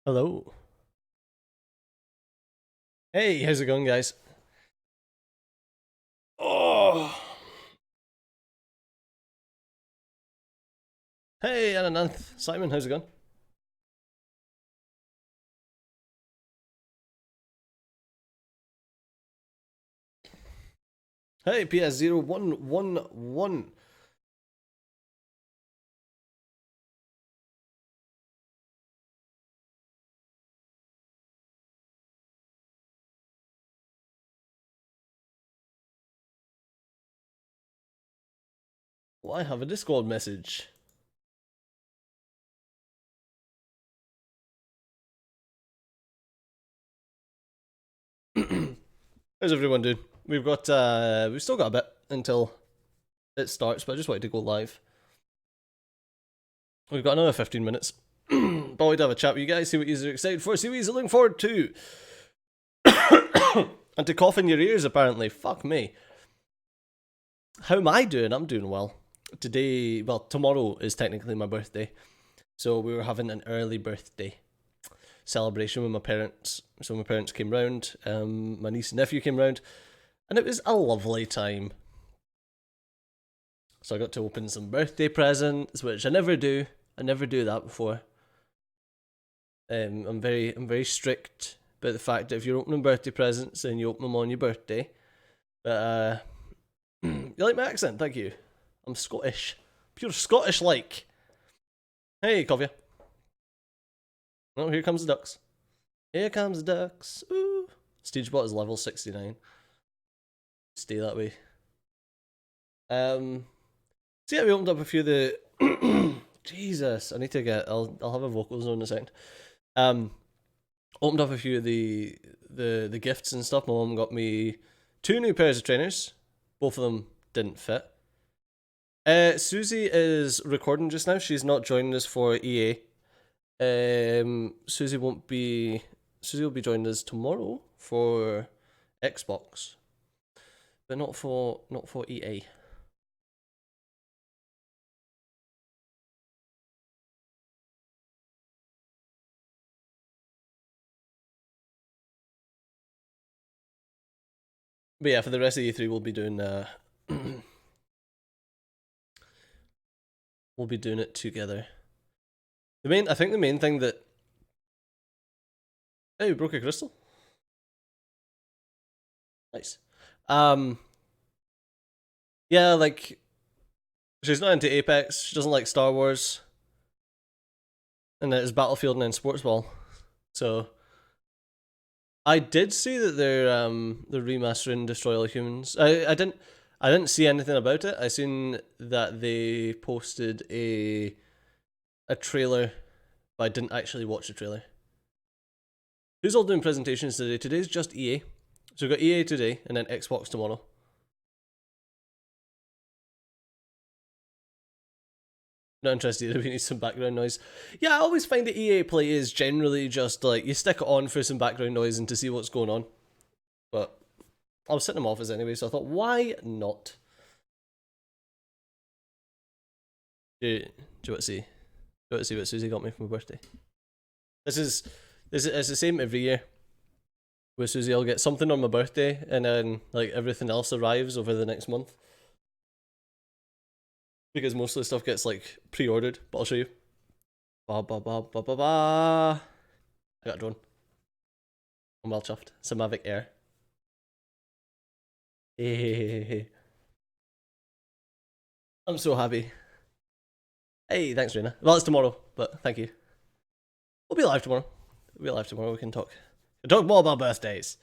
Hello. Hey, how's it going, guys? Oh. Hey, Ananth. Simon, how's it going? Hey, PS0111. Well, I have a Discord message. How's everyone doing? We've still got a bit until it starts, but I just wanted to go live. We've got another 15 minutes. But I wanted to have a chat with you guys, see what you're excited for, see what you're looking forward to. And to cough in your ears, apparently. Fuck me. How am I doing? I'm doing well. Tomorrow is technically my birthday. So we were having an early birthday celebration with my parents. So my parents came round, my niece and nephew came round, and it was a lovely time. So I got to open some birthday presents, which I never do. I never do that before. I'm very strict about the fact that if you're opening birthday presents, then you open them on your birthday. But you like my accent? Thank you. I'm Scottish, pure Scottish like. Hey, Kovia. Oh, here comes the ducks. Here comes the ducks. Ooh. Stagebot is level 69. Stay that way. So yeah, we opened up a few of the Jesus, I need to get I'll have a vocal zone in a second. Opened up a few of the gifts and stuff. My mom got me 2 new pairs of trainers. Both of them didn't fit. Susie is recording just now. She's not joining us for EA. Susie will be joining us tomorrow for Xbox, but not for EA. But yeah, for the rest of E3, we'll be doing we'll be doing it together. I think the main thing that hey, you broke a crystal. Nice. Yeah, like she's not into Apex. She doesn't like Star Wars, and it is Battlefield and then Sports Ball. So I did see that they're remastering Destroy All Humans. I didn't see anything about it. I seen that they posted a trailer, but I didn't actually watch the trailer. Who's all doing presentations today? Today's just EA. So we've got EA today and then Xbox tomorrow. Not interested if we need some background noise. Yeah, I always find that EA play is generally just like you stick it on for some background noise and to see what's going on. But I was setting them off as anyway, so I thought, why not? Do you want to see? Do you want to see what Susie got me for my birthday? This is it's the same every year. With Susie, I'll get something on my birthday, and then like everything else arrives over the next month. Because most of the stuff gets like pre-ordered, but I'll show you. Ba ba ba ba ba ba. I got a drone. I'm well chuffed. It's a Mavic Air. Hey. I'm so happy. Hey, thanks, Rena. Well, it's tomorrow, but thank you. We'll be live tomorrow. We'll be live tomorrow. We can talk. We'll talk more about birthdays.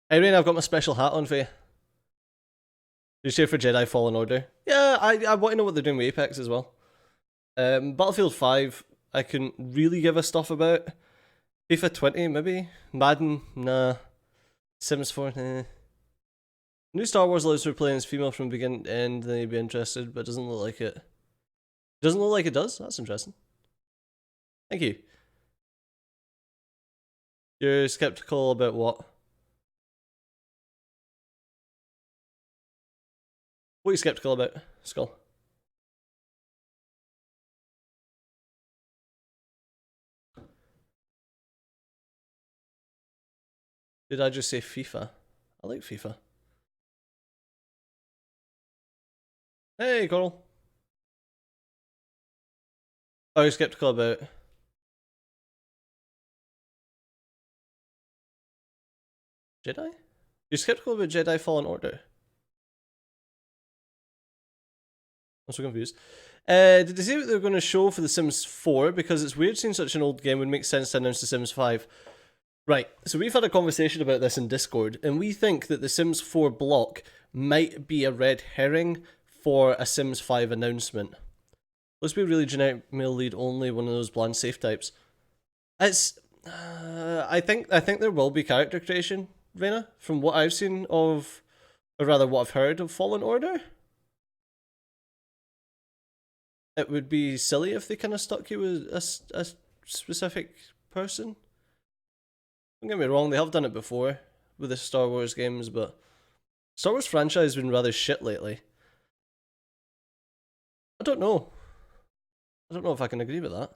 Hey, Rena, I've got my special hat on for you. You cheer for Jedi Fallen Order? Yeah, I want to know what they're doing with Apex as well. Battlefield 5, I couldn't really give a stuff about. FIFA 20, maybe? Madden, nah. Sims 4, nah. New Star Wars allows for playing as female from beginning to end, then you'd be interested, but it doesn't look like it. Doesn't look like it does? That's interesting. Thank you. You're skeptical about what? What are you skeptical about, Skull? Did I just say FIFA? I like FIFA. Hey, Coral. Are you skeptical about... Jedi? You're skeptical about Jedi Fallen Order? I'm so confused. Did they say what they were going to show for The Sims 4? Because it's weird seeing such an old game would make sense to announce The Sims 5. Right, so we've had a conversation about this in Discord, and we think that The Sims 4 block might be a red herring for a Sims 5 announcement. Let's be really generic male lead only, one of those bland safe types. It's... I think there will be character creation, Reyna, from what I've seen of... Or rather, what I've heard of Fallen Order. It would be silly if they kind of stuck you with a specific person. Don't get me wrong, they have done it before with the Star Wars games, but Star Wars franchise has been rather shit lately. I don't know. I don't know if I can agree with that.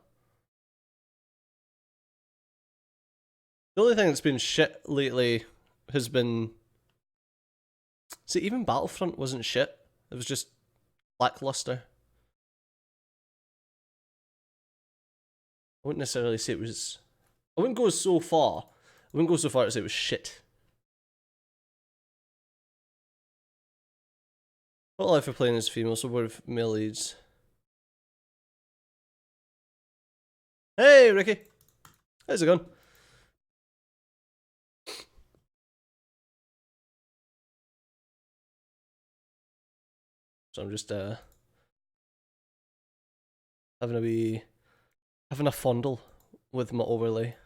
The only thing that's been shit lately has been... See, even Battlefront wasn't shit. It was just lackluster. I wouldn't necessarily say it was... I wouldn't go so far. I wouldn't go so far to say it was shit. What life for playing as female, so what if male leads? Hey, Ricky! How's it going? So I'm just having a fondle with my overlay.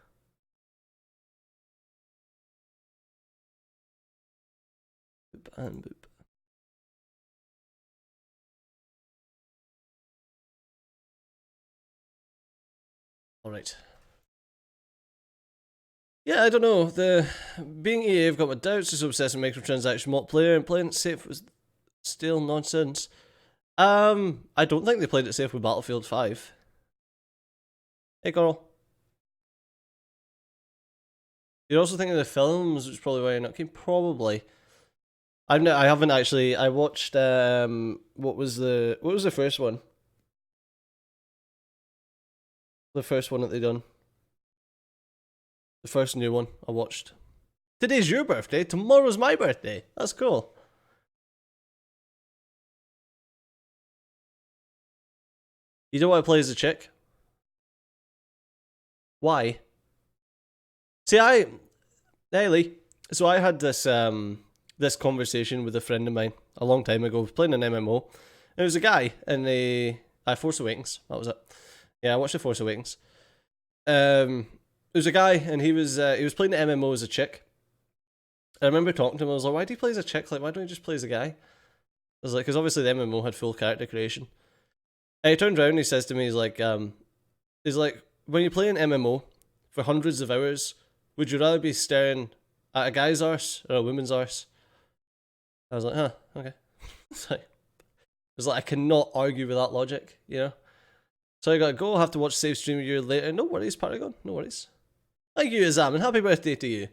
Boop and boop. Alright. Yeah, I don't know. Being EA, I've got my doubts. Just obsessed with microtransaction multiplayer and playing it safe was still nonsense. I don't think they played it safe with Battlefield 5. Hey, Carl. You're also thinking of the films, which is probably why you're not keen. Probably. I haven't actually. I watched. What was the first one? The first one that they done. The first new one I watched. Today's your birthday. Tomorrow's my birthday. That's cool. You don't want to play as a chick? Why? See, hey Lee. So I had this this conversation with a friend of mine a long time ago. I was playing an MMO. And it was a guy in the Force Awakens. That was it. Yeah, I watched the Force Awakens. There was a guy and he was playing the MMO as a chick. I remember talking to him. I was like, "Why do you play as a chick? Like, why don't you just play as a guy?" I was like, "Because obviously the MMO had full character creation." And he turned around and he says to me, he's like, when you play an MMO for hundreds of hours, would you rather be staring at a guy's arse or a woman's arse? I was like, huh, okay. It's like I cannot argue with that logic, you know? So I gotta go, have to watch save stream a year later. No worries, Paragon, no worries. Thank you, Azam, and happy birthday to you.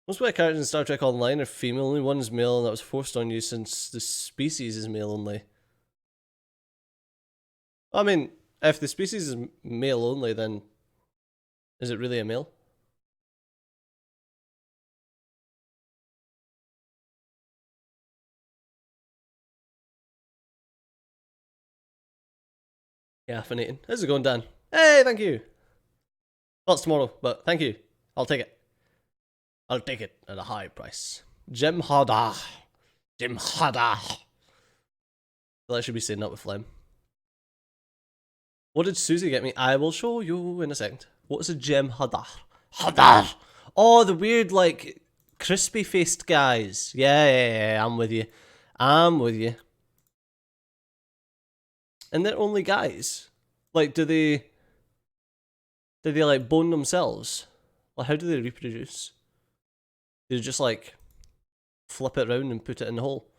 Most of my characters in Star Trek Online are female, only one's male, and that was forced on you since the species is male only. I mean, if the species is male only, then is it really a male? Yeah, fascinating. How's it going, Dan? Hey, thank you. Well, it's tomorrow, but thank you. I'll take it. I'll take it at a high price. Jim Haddah. Jim Haddah. Well, I should be saying that with phlegm. What did Susie get me? I will show you in a second. What's a gem Haddah? Haddah! Oh, the weird, like, crispy-faced guys. Yeah, I'm with you. I'm with you. And they're only guys. Like, do they like bone themselves? Like, how do they reproduce? Do they just like flip it around and put it in the hole?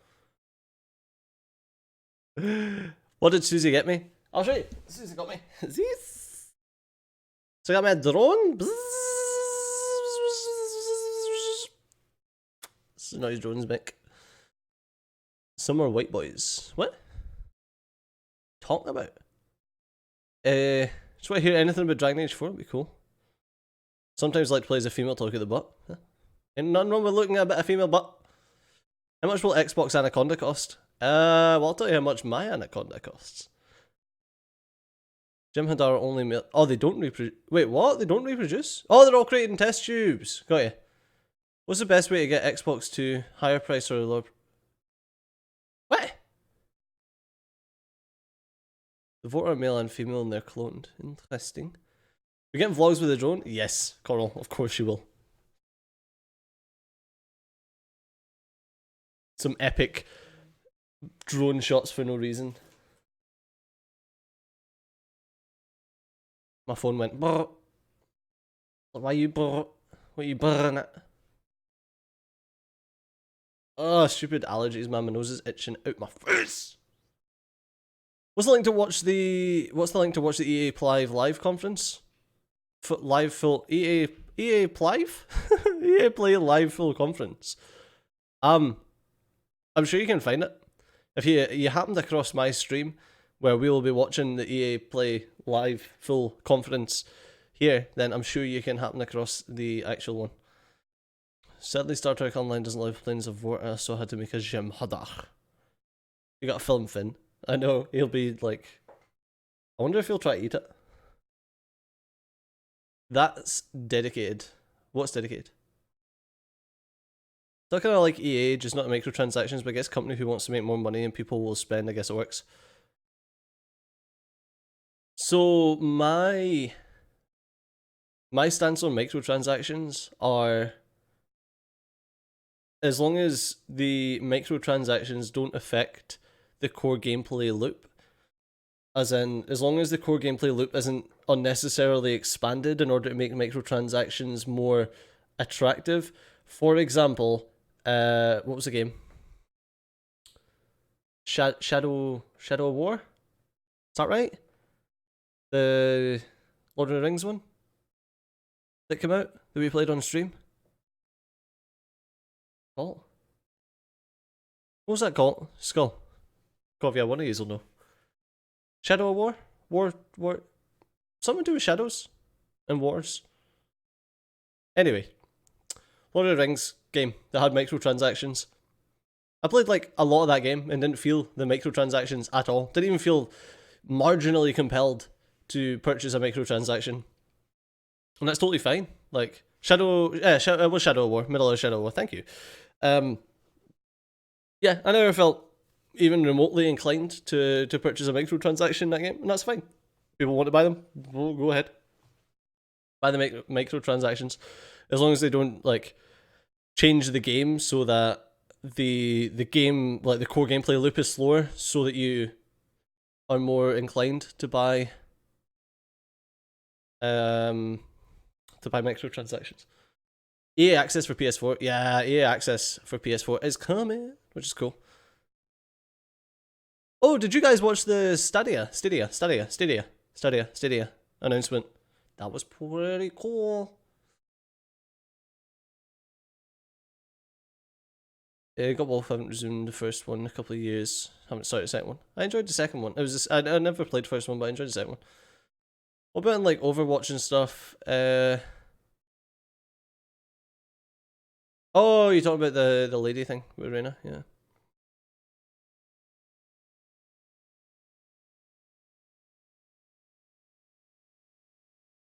What did Susie get me? I'll show you. Susie got me this. So I got me a drone. It's not his drones, Mick. Some are white boys. What? Talking about? Just want to hear anything about Dragon Age 4, it'd be cool. Sometimes I like to play as a female talk at the butt. Huh? And nothing wrong with looking at a bit of female butt. How much will Xbox Anaconda cost? Well, I'll tell you how much my Anaconda costs. Jim Hadar only male. Oh, they don't reproduce. Wait, what? They don't reproduce? Oh, they're all created in test tubes. Got you. What's the best way to get Xbox to higher price or lower? What? The voter are male and female and they're cloned. Interesting. We're getting vlogs with a drone? Yes, Coral. Of course you will. Some epic drone shots for no reason. My phone went brr. Why you brr? What are you brrring at? Oh, stupid allergies, man. My nose is itching out my face. What's the link to watch the EA Play live conference? Live full EA Play? EA Play live full conference. I'm sure you can find it. If you happened across my stream where we will be watching the EA Play live full conference here, then I'm sure you can happen across the actual one. Sadly, Star Trek Online doesn't allow planes of water, so I had to make a Jim Hadar. You gotta film Finn. I know, he'll be like... I wonder if he'll try to eat it. That's dedicated. What's dedicated? It's kind of like EA, just not microtransactions, but I guess company who wants to make more money and people will spend, I guess it works. So my stance on microtransactions are, as long as the microtransactions don't affect the core gameplay loop, as long as the core gameplay loop isn't unnecessarily expanded in order to make microtransactions more attractive. For example, what was the game? Shadow of War? Is that right? The Lord of the Rings one that came out that we played on stream. Oh, what was that called? Skull. Coffee, one of these will know. Shadow of War? War. Something to do with shadows and wars. Anyway, Lord of the Rings game that had microtransactions. I played like a lot of that game and didn't feel the microtransactions at all. Didn't even feel marginally compelled to purchase a microtransaction. And that's totally fine. Like, it was Shadow of War, middle of Shadow of War, thank you. Yeah, I never felt even remotely inclined to purchase a microtransaction in that game, and that's fine. People want to buy them, we'll go ahead. Buy the microtransactions. As long as they don't, like, change the game so that the game, like, the core gameplay loop is slower, so that you are more inclined to buy microtransactions. EA Access for PS4. Yeah, EA Access for PS4 is coming, which is cool. Oh, did you guys watch the Stadia announcement? That was pretty cool. God Wolf, haven't resumed the first one in a couple of years. Haven't started the second one. I enjoyed the second one. I never played the first one, but I enjoyed the second one. What about like Overwatch and stuff? Oh, you're talking about the lady thing with Reyna, yeah.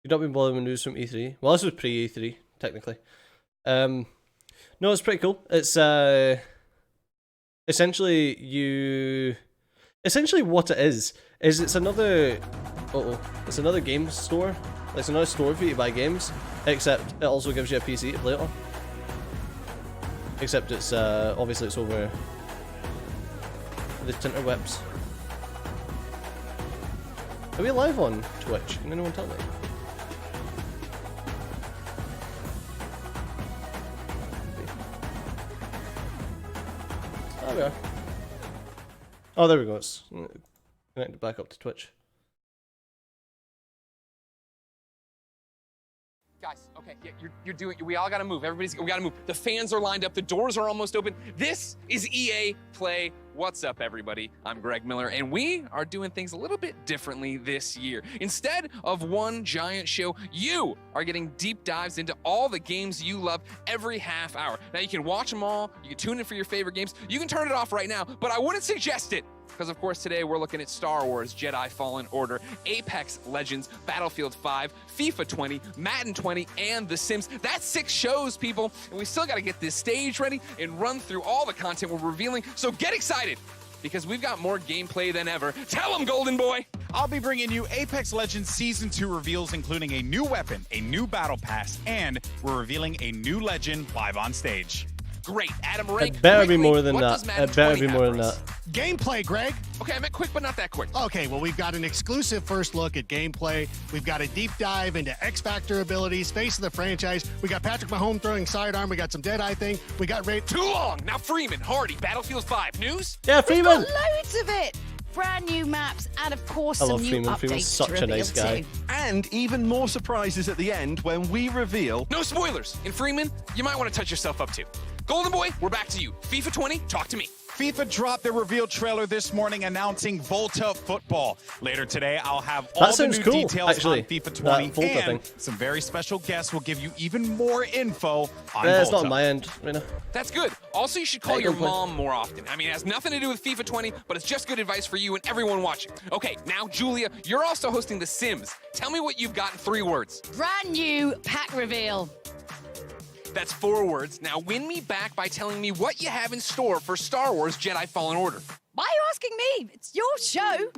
You've not been bothered with news from E3. Well, this was pre-E3, technically. No, it's pretty cool. It's essentially what it is it's another it's another game store. It's another store for you to buy games, except it also gives you a PC to play it on. Except it's obviously it's over the interwebs. Are we live on Twitch? Can anyone tell me? Oh, we are. Oh, there we go. It's connected back up to Twitch. Guys, okay, yeah, you're doing. We all gotta move. We gotta move. The fans are lined up. The doors are almost open. This is EA Play. What's up, everybody? I'm Greg Miller, and we are doing things a little bit differently this year. Instead of one giant show, you are getting deep dives into all the games you love every half hour. Now, you can watch them all. You can tune in for your favorite games. You can turn it off right now, but I wouldn't suggest it. Because, of course, today we're looking at Star Wars Jedi Fallen Order, Apex Legends, Battlefield 5, FIFA 20, Madden 20, and The Sims. That's 6 shows, people, and we still got to get this stage ready and run through all the content we're revealing. So get excited, because we've got more gameplay than ever. Tell them, Golden Boy! I'll be bringing you Apex Legends Season 2 reveals, including a new weapon, a new battle pass, and we're revealing a new legend live on stage. Great. Adam Rank. It better be more than that. It better be more than that. Gameplay, Greg. Okay, I meant quick, but not that quick. Okay, well, we've got an exclusive first look at gameplay. We've got a deep dive into X Factor abilities, face of the franchise. We got Patrick Mahomes throwing sidearm. We got some Deadeye thing. We got Ray. Too long. Now Freeman, Hardy, Battlefield 5. News? Yeah, Freeman. We've got loads of it. Brand new maps and, of course, I some love new Freeman. updates Freeman's such a nice guy. too. And even more surprises at the end when we reveal... No spoilers. And Freeman, you might want to touch yourself up too. Golden Boy, we're back to you. FIFA 20, talk to me. FIFA dropped their reveal trailer this morning announcing Volta Football. Later today, I'll have all the new cool, details actually, on FIFA that 20, Volta and thing. some very special guests will give you even more info on It's Volta. not on my end right now. That's good. Also, you should call Hey, your good point. mom more often. I mean, it has nothing to do with FIFA 20, but it's just good advice for you and everyone watching. Okay, now, Julia, you're also hosting The Sims. Tell me what you've got in 3 words. Brand new pack reveal. That's 4 words. Now, win me back by telling me what you have in store for Star Wars Jedi Fallen Order. Why are you asking me? It's your show.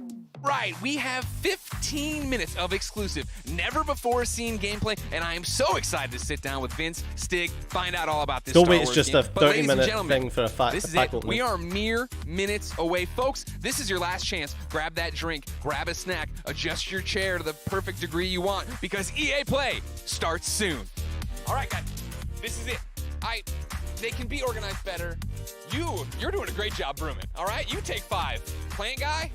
Right, we have 15 minutes of exclusive, never-before-seen gameplay, and I am so excited to sit down with Vince, Stig, find out all about this Don't Star wait, Wars it's just game. a But ladies and 30-minute gentlemen, thing for a this is pack it. opening. We are mere minutes away. Folks, this is your last chance. Grab that drink, grab a snack, adjust your chair to the perfect degree you want, because EA Play starts soon. All right, guys, this is it. They can be organized better. You're doing a great job brooming, all right? You take 5. Plant guy,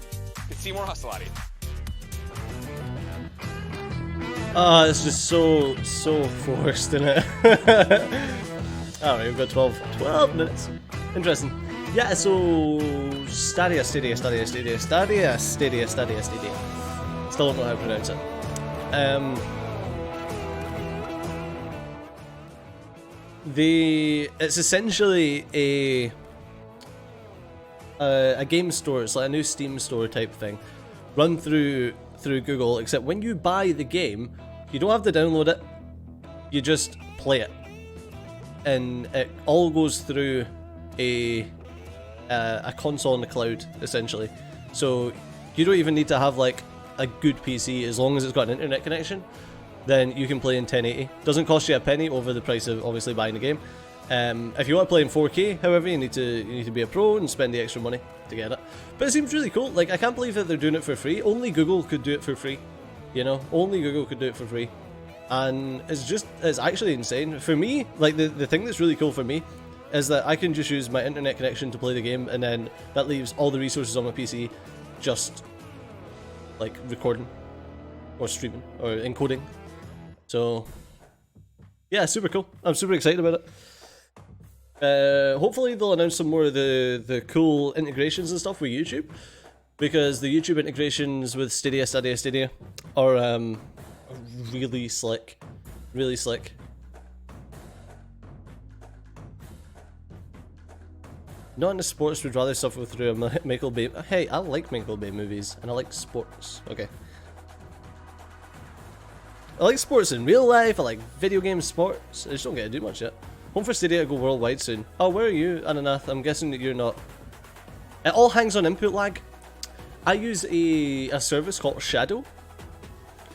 can see more hustle out of you. It's just so forced, isn't it? Alright, we've got 12 minutes. Interesting. Yeah, so Stadia. Still don't know how to pronounce it. It's essentially a game store. It's like a new Steam store type thing, run through Google. Except when you buy the game, you don't have to download it. You just play it, and it all goes through a console in the cloud, essentially. So you don't even need to have like a good PC. As long as it's got an internet connection, then you can play in 1080. Doesn't cost you a penny over the price of obviously buying the game. If you want to play in 4K, however, you need to be a pro and spend the extra money to get it. But it seems really cool. Like, I can't believe that they're doing it for free. Only Google could do it for free. You know, only Google could do it for free. And it's actually insane. For me, like, the thing that's really cool for me is that I can just use my internet connection to play the game, and then that leaves all the resources on my PC just like recording or streaming or encoding. So yeah, super cool. I'm super excited about it. Hopefully they'll announce some more of the cool integrations and stuff with YouTube, because the YouTube integrations with Stadia are really slick. Really slick. Not into sports, would rather suffer through a Michael Bay. Hey, I like Michael Bay movies, and I like sports. Okay. I like sports in real life, I like video game sports. I just don't get to do much yet. Home for Stadia to go worldwide soon. Oh, where are you, Ananath? I'm guessing that you're not. It all hangs on input lag. I use a service called Shadow,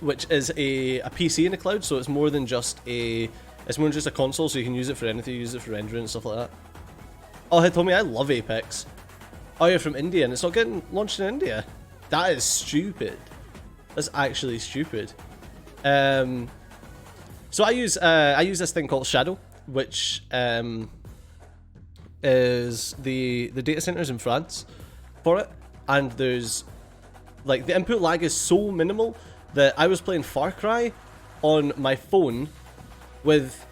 which is a PC in the cloud, so it's more than just a console, so you can use it for anything. You use it for rendering and stuff like that. Oh, hey Tommy, I love Apex. Oh, you're from India and it's not getting launched in India? That is stupid. That's actually stupid. So I use this thing called Shadow, which is the data centers in France for it, and there's like the input lag is so minimal that I was playing Far Cry on my phone with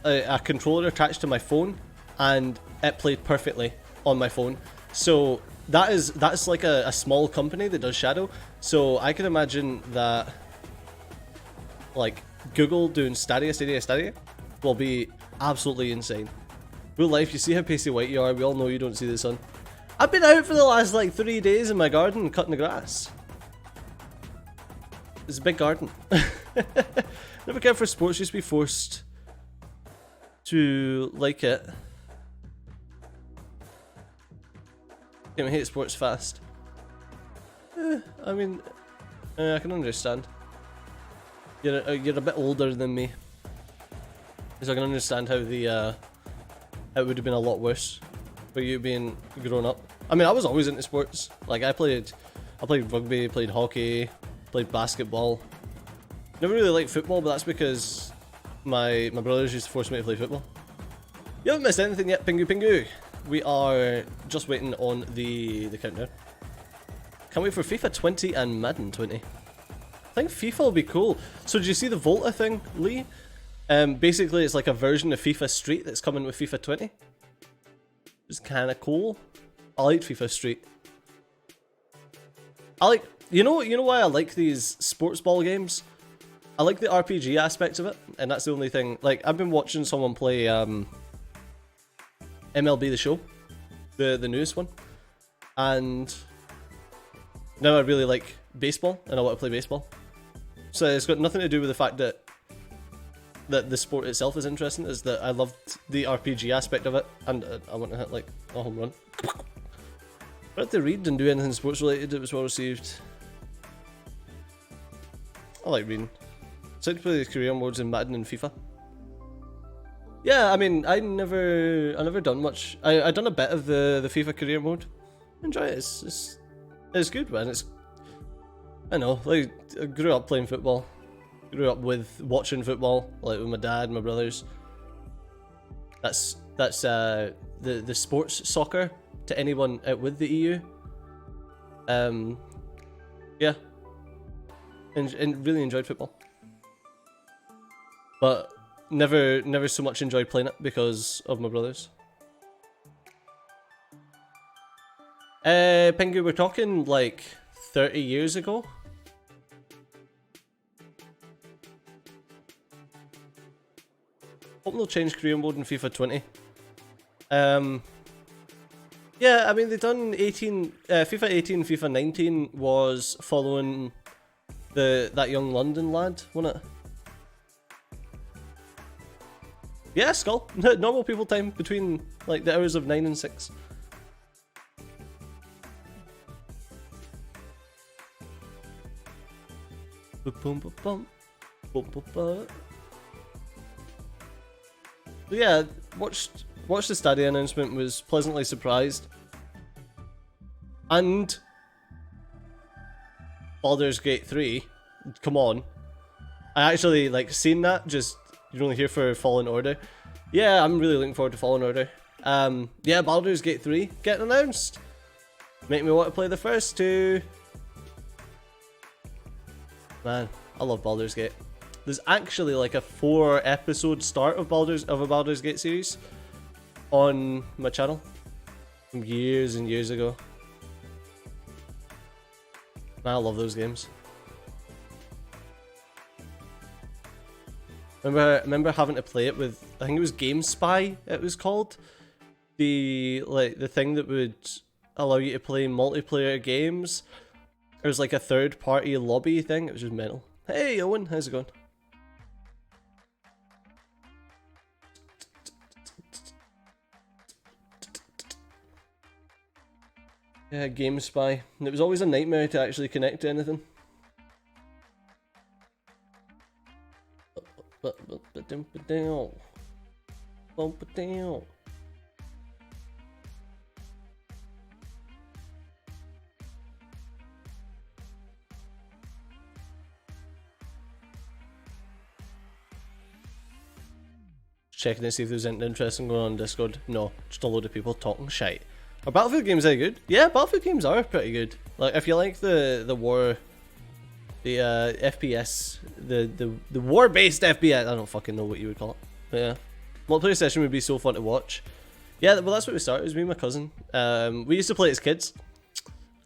a controller attached to my phone, and it played perfectly on my phone. So that's like a small company that does Shadow. So I can imagine that like Google doing Stadia will be absolutely insane. Real life, you see how pasty white you are. We all know you don't see the sun. I've been out for the last like 3 days in my garden cutting the grass. It's a big garden. Never cared for sports, used to be forced to like it. Can hate sports fast. I mean, I can understand. You're a bit older than me, so I can understand how the it would have been a lot worse for you being grown up. I mean, I was always into sports. Like I played rugby, played hockey, played basketball. Never really liked football, but that's because my brothers used to force me to play football. You haven't missed anything yet, Pingu Pingu. We are just waiting on the countdown. Can't wait for FIFA 20 and Madden 20. I think FIFA will be cool. So did you see the Volta thing, Lee? Basically it's like a version of FIFA Street that's coming with FIFA 20. It's kind of cool. I like FIFA Street. I like, you know why I like these sports ball games? I like the RPG aspect of it, and that's the only thing. Like I've been watching someone play MLB The Show, the newest one, and now I really like baseball and I want to play baseball. So it's got nothing to do with the fact that the sport itself is interesting, is that I loved the RPG aspect of it, and I want to hit like a home run. But to read and do anything sports related, it was well received. I like reading. Excited to play the career modes in Madden and FIFA. Yeah, I mean, I never done much. I done a bit of the FIFA career mode. Enjoy it. It's good, man. I know, like I grew up playing football. Grew up with watching football, like with my dad, my brothers. That's the sports soccer to anyone out with the EU. Yeah, and really enjoyed football, but never so much enjoyed playing it because of my brothers. Pingu, we're talking like 30 years ago. Hope they'll change career mode in FIFA 20. Yeah, I mean they done 18, FIFA 18, FIFA 19 was following that young London lad, wasn't it? Yeah, Skull. Normal people time between like the hours of 9 and 6. So yeah, watched the Stadia announcement, was pleasantly surprised. And Baldur's Gate 3, come on. I actually like seen that, just you're only here for Fallen Order. Yeah, I'm really looking forward to Fallen Order. Yeah, Baldur's Gate 3 getting announced. Make me want to play the first two. Man, I love Baldur's Gate. There's actually like a 4-episode start of a Baldur's Gate series on my channel from years and years ago. Man, I love those games. Remember having to play it with, I think it was GameSpy it was called, the thing that would allow you to play multiplayer games. It was like a third-party lobby thing. It was just mental. Hey Owen, how's it going? Yeah, GameSpy. And it was always a nightmare to actually connect to anything. Checking to see if there's anything interesting going on in Discord. No, just a load of people talking shite. Are Battlefield games any good? Yeah, Battlefield games are pretty good. Like, if you like the war The FPS, the war-based FPS. I don't fucking know what you would call it. But yeah, multiplayer session would be so fun to watch. Yeah, well that's what we started. It was me and my cousin. We used to play as kids,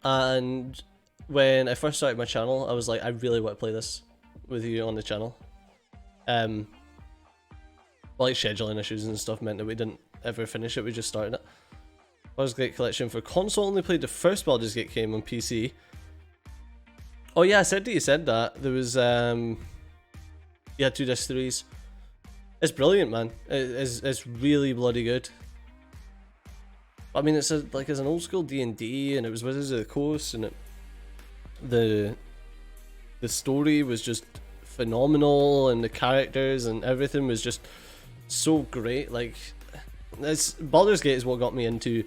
and when I first started my channel, I was like, I really want to play this with you on the channel. Like scheduling issues and stuff meant that we didn't ever finish it. We just started it. Baldur's Gate collection for console. Only played the first Baldur's Gate game on PC. Oh yeah, I said that you said that. There was yeah, 2 disc 3s. It's brilliant, man. It's really bloody good. I mean, it's like it's an old school D&D, and it was Wizards of the Coast, and the story was just phenomenal, and the characters and everything was just so great. Like, Baldur's Gate is what got me into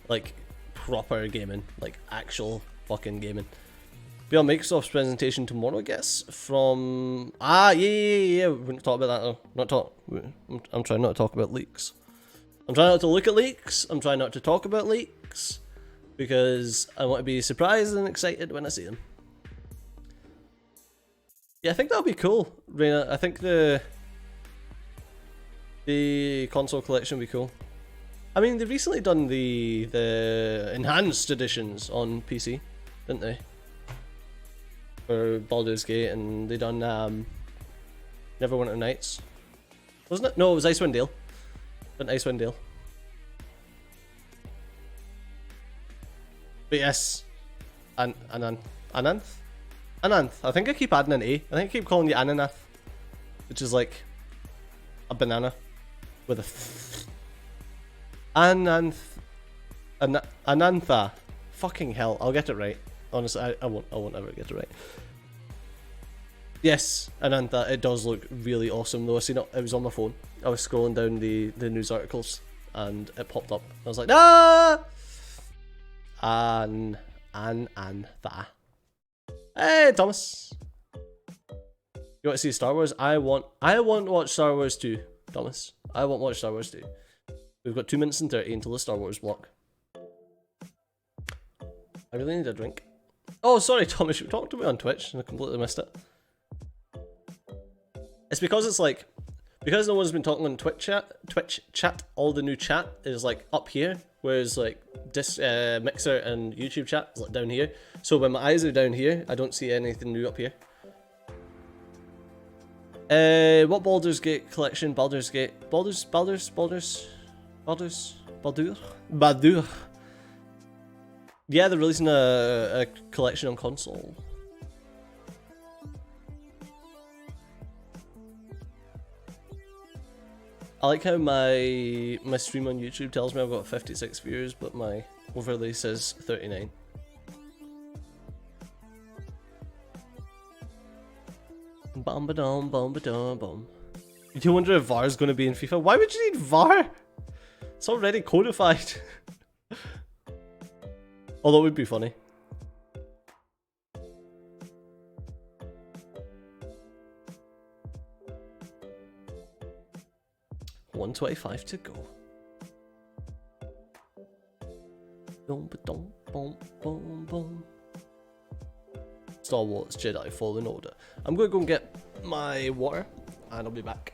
like proper gaming, like actual fucking gaming. Be on Microsoft's presentation tomorrow, I guess, from... yeah. We're not talking about that, though. I'm trying not to talk about leaks. I'm trying not to look at leaks. I'm trying not to talk about leaks. Because I want to be surprised and excited when I see them. Yeah, I think that'll be cool, Reina. I think the console collection will be cool. I mean, they've recently done the enhanced editions on PC, didn't they? For Baldur's Gate, and they done Neverwinter Nights, wasn't it? No, it was Icewind Dale. Done Icewind Dale. But yes, Ananth. I think I keep adding an A. I think I keep calling you Ananath, which is like a banana with a Anantha. Fucking hell, I'll get it right. Honestly, I won't ever get it right. Yes, Anantha, it does look really awesome though. I seen it, it was on my phone. I was scrolling down the news articles and it popped up. I was like, ah! Anantha. Hey, Thomas. You want to see Star Wars? I want to watch Star Wars 2, Thomas. I want to watch Star Wars 2. We've got 2 minutes and 30 until the Star Wars block. I really need a drink. Oh, sorry, Thomas, you talked to me on Twitch and I completely missed it. It's because it's like, because no one's been talking on Twitch chat, all the new chat is like up here, whereas like Mixer and YouTube chat is like down here. So when my eyes are down here, I don't see anything new up here. What Baldur's Gate collection? Baldur. Yeah, they're releasing a collection on console. I like how my stream on YouTube tells me I've got 56 viewers, but my overlay says 39. Bum ba dum bum ba dum bum. You do wonder if VAR is going to be in FIFA? Why would you need VAR? It's already codified. Although it would be funny. 125 to go. Boom, boom, boom, boom, boom. Star Wars Jedi Fallen Order. I'm going to go and get my water, and I'll be back.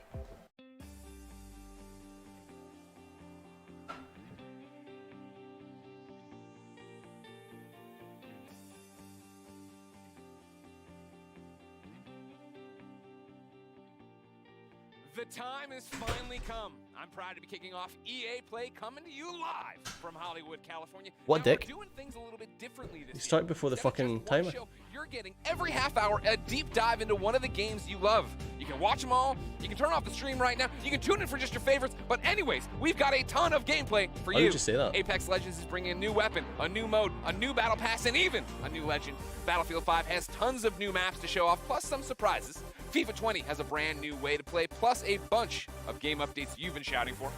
The time has finally come. I'm proud to be kicking off EA Play, coming to you live from Hollywood, California. What, now, Dick? We're doing things a little bit differently this You start year. before the Instead of fucking just one timer. show, you're getting every half hour a deep dive into one of the games you love. You can watch them all. You can turn off the stream right now. You can tune in for just your favorites. But anyways, we've got a ton of gameplay for Why you. would you say that? Apex Legends is bringing a new weapon, a new mode, a new battle pass, and even a new legend. Battlefield 5 has tons of new maps to show off, plus some surprises. FIFA 20 has a brand new way to play, plus a bunch of game updates you've been shouting for.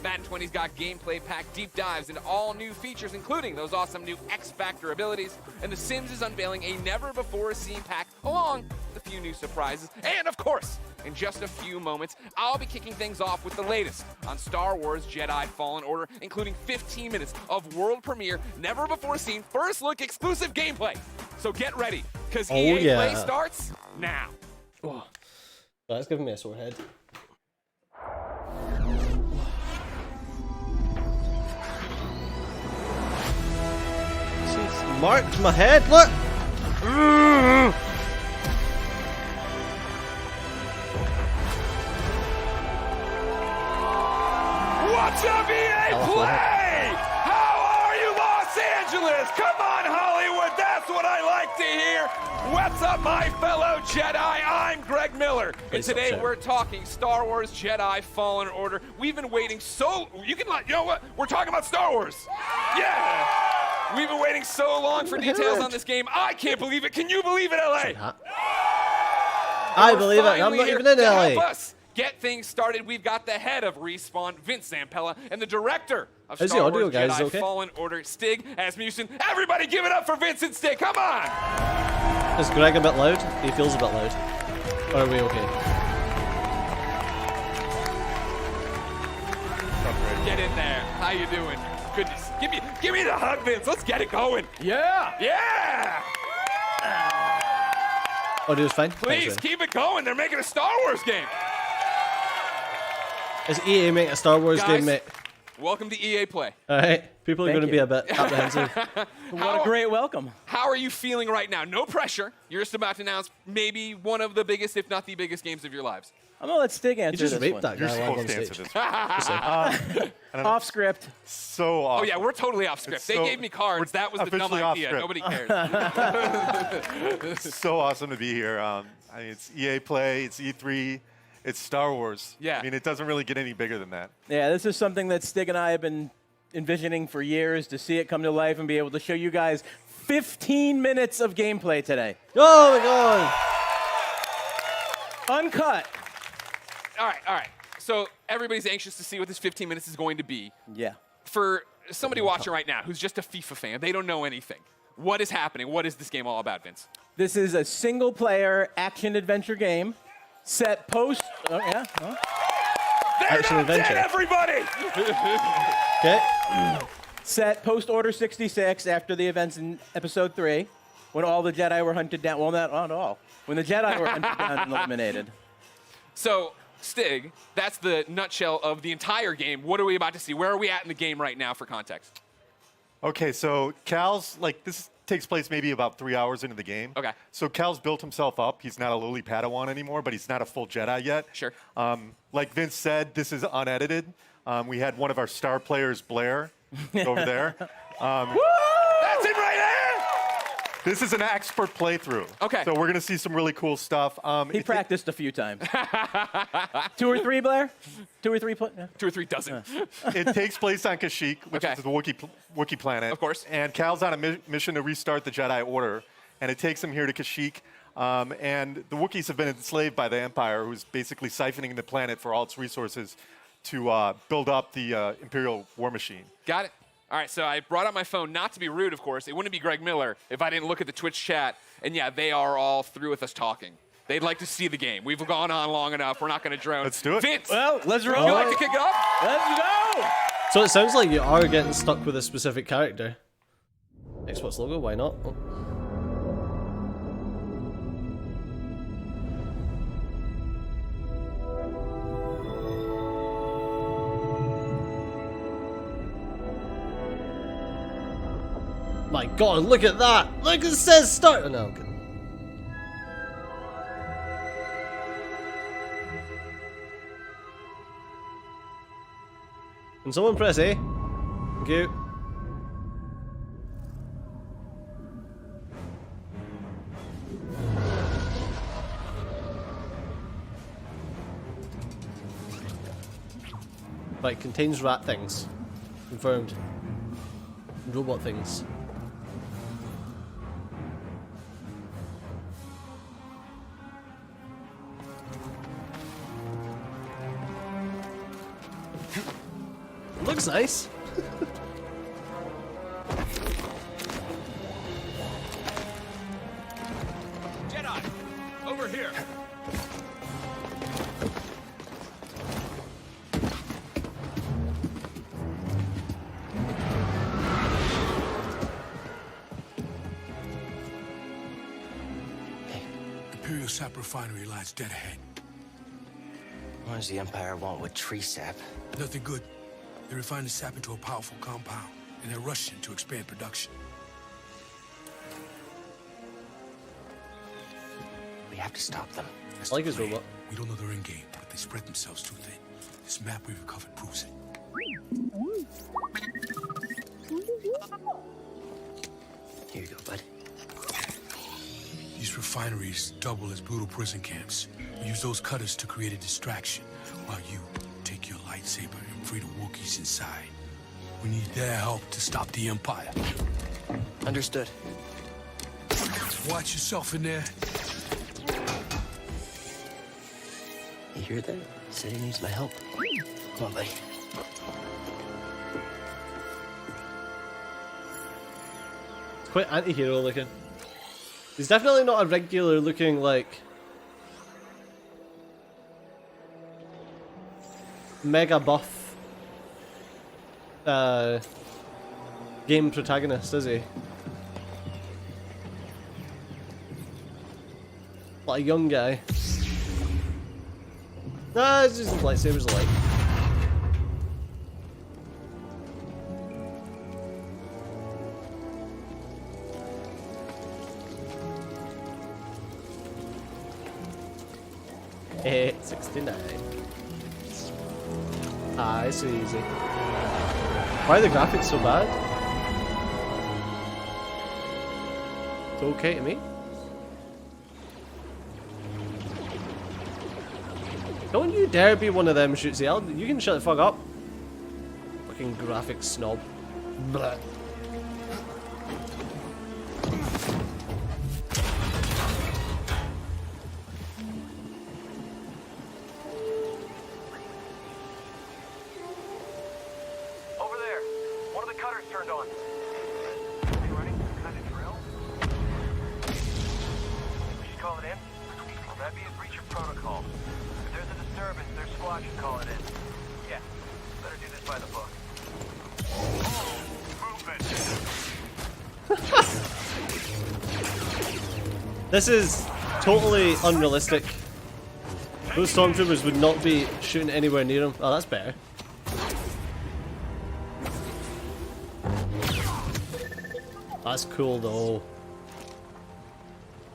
Madden 20's got gameplay packed deep dives into all new features, including those awesome new X Factor abilities. And The Sims is unveiling a never-before-seen pack along with a few new surprises. And of course, in just a few moments, I'll be kicking things off with the latest on Star Wars Jedi Fallen Order, including 15 minutes of world premiere, never-before-seen, first-look exclusive gameplay. So get ready, because EA Play starts now. Oh, that's giving me a sore head. She's marked my head, look! What's up, EA Play? How are you, Los Angeles? Come on, Hollywood, that's what I like to hear. What's up, my fellow Jedi? I'm Greg Miller, and today we're talking Star Wars Jedi Fallen Order. We've been waiting you know what? We're talking about Star Wars. Yeah! We've been waiting so long for details on this game. I can't believe it. Can you believe it, LA? I believe it. I'm not even in LA. Help us get things started. We've got the head of Respawn, Vince Zampella, and the director of Star Wars Jedi Fallen Order, Stig Asmussen. Everybody give it up for Vince and Stig. Come on! Is Greg a bit loud? He feels a bit loud. Or are we okay? Get in there. How you doing? Goodness. Give me the hug, Vince. Let's get it going. Yeah. Yeah! Oh, dude, it's fine. Please keep it going. They're making a Star Wars game. Is EA making a Star Wars game, mate? Welcome to EA Play. All right. People are going to be a bit apprehensive. What a great welcome. How are you feeling right now? No pressure. You're just about to announce maybe one of the biggest, if not the biggest, games of your lives. I'm going to let Stig answer You just this raped one. that You're guy supposed on to stage. answer this. Off script. So awesome. Oh, yeah, we're totally off script. They gave me cards. That was the dumb officially off idea. script. Nobody cares. It's so awesome to be here. I mean, it's EA Play, it's E3, it's Star Wars. Yeah. I mean, it doesn't really get any bigger than that. Yeah, this is something that Stig and I have been envisioning for years, to see it come to life and be able to show you guys 15 minutes of gameplay today. Oh, my God. Uncut. All right. So everybody's anxious to see what this 15 minutes is going to be. Yeah. For somebody watching right now who's just a FIFA fan, they don't know anything. What is happening? What is this game all about, Vince? This is a single-player action-adventure game set post... Oh, yeah. Oh. They're not dead, everybody! Okay. Set post-Order 66 after the events in Episode 3, when all the Jedi were hunted down. Well, not all. When the Jedi were hunted down and eliminated. So, Stig, that's the nutshell of the entire game. What are we about to see? Where are we at in the game right now for context? Okay, so Cal's, this takes place maybe about 3 hours into the game. Okay. So Cal's built himself up. He's not a lowly Padawan anymore, but he's not a full Jedi yet. Sure. Like Vince said, this is unedited. We had one of our star players, Blair, over there. That's it right there! This is an expert playthrough. Okay. So we're going to see some really cool stuff. He practiced a few times. 2 or 3, Blair? 2 or 3? Yeah. 2 or 3 dozen. It takes place on Kashyyyk, which Okay. is the Wookiee planet. Of course. And Cal's on a mission to restart the Jedi Order, and it takes him here to Kashyyyk. And the Wookiees have been enslaved by the Empire, who's basically siphoning the planet for all its resources to build up the Imperial war machine. Got it. All right, so I brought out my phone, not to be rude, of course. It wouldn't be Greg Miller if I didn't look at the Twitch chat. And yeah, they are all through with us talking. They'd like to see the game. We've gone on long enough. We're not going to drone. Let's do it. Vince, Well, let's roll. would you like to kick it off? Let's go. So it sounds like you are getting stuck with a specific character. Xbox logo, why not? Oh. My God, look at that! Look, it says start. Oh, no, I'm kidding. Can someone press A? Thank you. Right, contains rat things. Confirmed. Robot things. Looks nice. Jedi, over here. Imperial sap refinery lies dead ahead. What does the Empire want with tree sap? Nothing good. They refine the sap into a powerful compound, and they're rushing to expand production. We have to stop them. That's I like the his plan. robot. We don't know their end game, but they spread themselves too thin. This map we recovered proves it. Here you go, bud. These refineries double as brutal prison camps. We use those cutters to create a distraction, while you take your lightsaber and free the Wookiees inside. We need their help to stop the Empire. Understood. Watch yourself in there. You hear that? Said he needs my help. Come on, buddy. Quite anti-hero looking. He's definitely not a regular looking, like, mega buff game protagonist, is he? Like a young guy. Nah, it's just his lightsabers alike. Hey, 69. Ah, it's easy. Why are the graphics so bad? It's okay to me. Don't you dare be one of them, Shootsy. You can shut the fuck up. Fucking graphics snob. Blah. Over there. One of the cutters turned on. You ready? Kind of drill? We should call it in? Well, that'd be a breach of protocol. If there's a disturbance, their squad should call it in. Yeah. Better do this by the book. This is totally unrealistic. Those stormtroopers would not be shooting anywhere near him. Oh, that's better. That's cool though.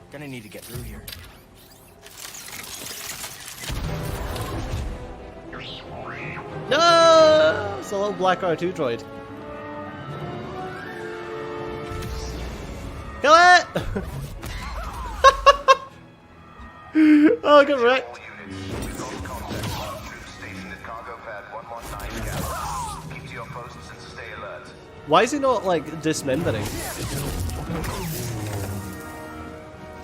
Gonna need to get through here. No! It's a little black R2 droid. Kill it! Oh, get wrecked. Why is he not, like, dismembering?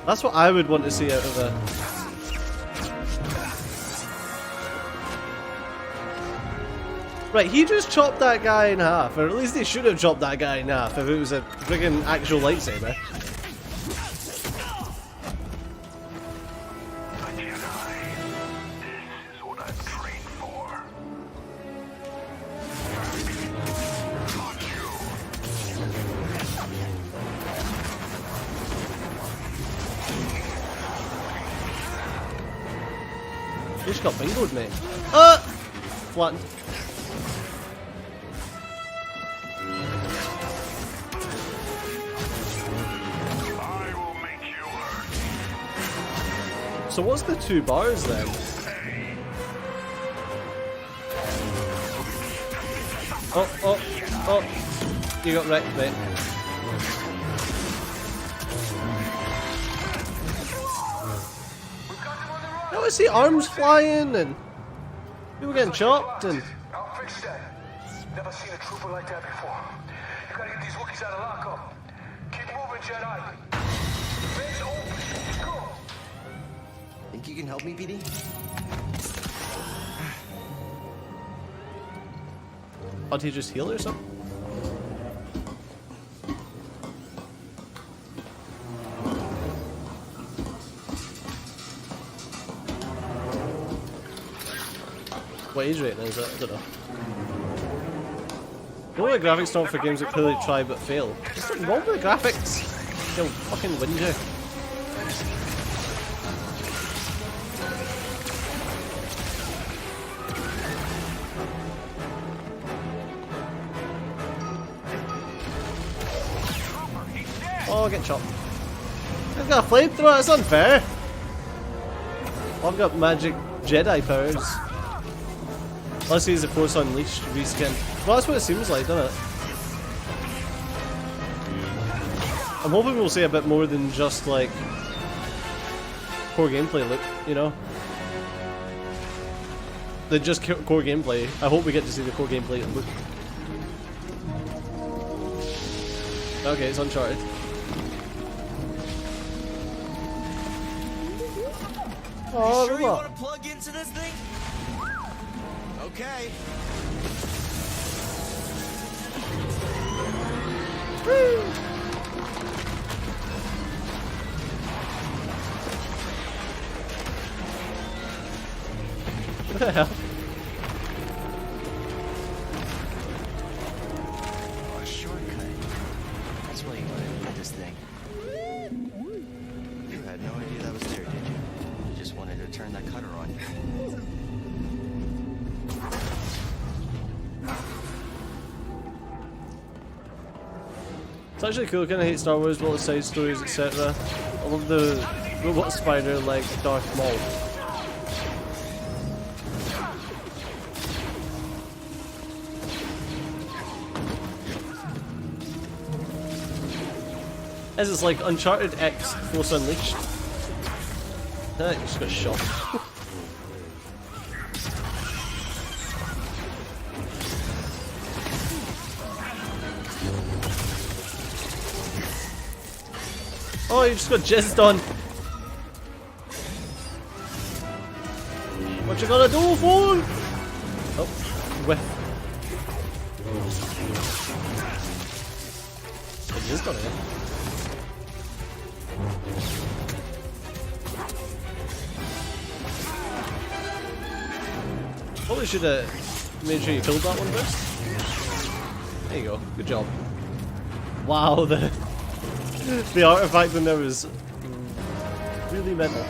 That's what I would want to see out of a... Right, he just chopped that guy in half, or at least he should have chopped that guy in half if it was a friggin' actual lightsaber. He just got bingoed, mate. Flattened. So what's the 2 bars then? Oh, you got wrecked, mate. I always see arms flying and people getting chopped and... I'll fix that. Never seen a trooper like that before. You gotta get these Wookiees out of lockup. Keep moving, Jedi. Base open. Go. Think you can help me, BD? he just heal or something? What age rating is it? I don't know. You know the graphics not for games that clearly try but fail? What's something wrong with the graphics? They'll fucking win you. Oh, get chopped. I've got a flamethrower, that's unfair. I've got magic Jedi powers. Unless he's a Force Unleashed reskin. Well, that's what it seems like, doesn't it? I'm hoping we'll see a bit more than just like core gameplay look, you know? Than just core gameplay. I hope we get to see the core gameplay look. Okay, it's Uncharted. Oh, you sure you want to plug into this thing? Okay. Woo! What the hell? Oh, a shortcut. That's why you wanted to get this thing. You had no idea that was there, did you? You just wanted to turn that cutter on. It's actually cool, I kinda hate Star Wars, all the side stories, etc. I love the robot spider like Darth Maul. As it's like Uncharted X Force Unleashed. I just got shot. Oh, you just got jizzed on. What you gonna do, fool? Oh, whiff. I jizzed on it. Probably should have made sure you killed that one first. There you go. Good job. Wow, the artifact in there was really mental.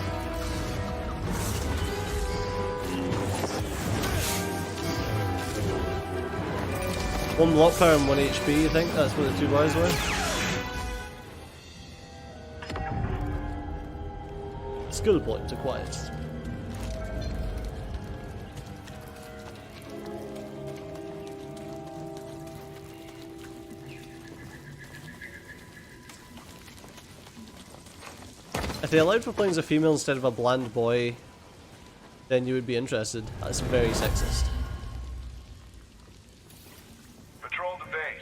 One block power and 1 HP, I think. That's what the two bars were. Skill point acquired. If they allowed for playing as a female instead of a bland boy, then you would be interested. That's very sexist. Patrol the base.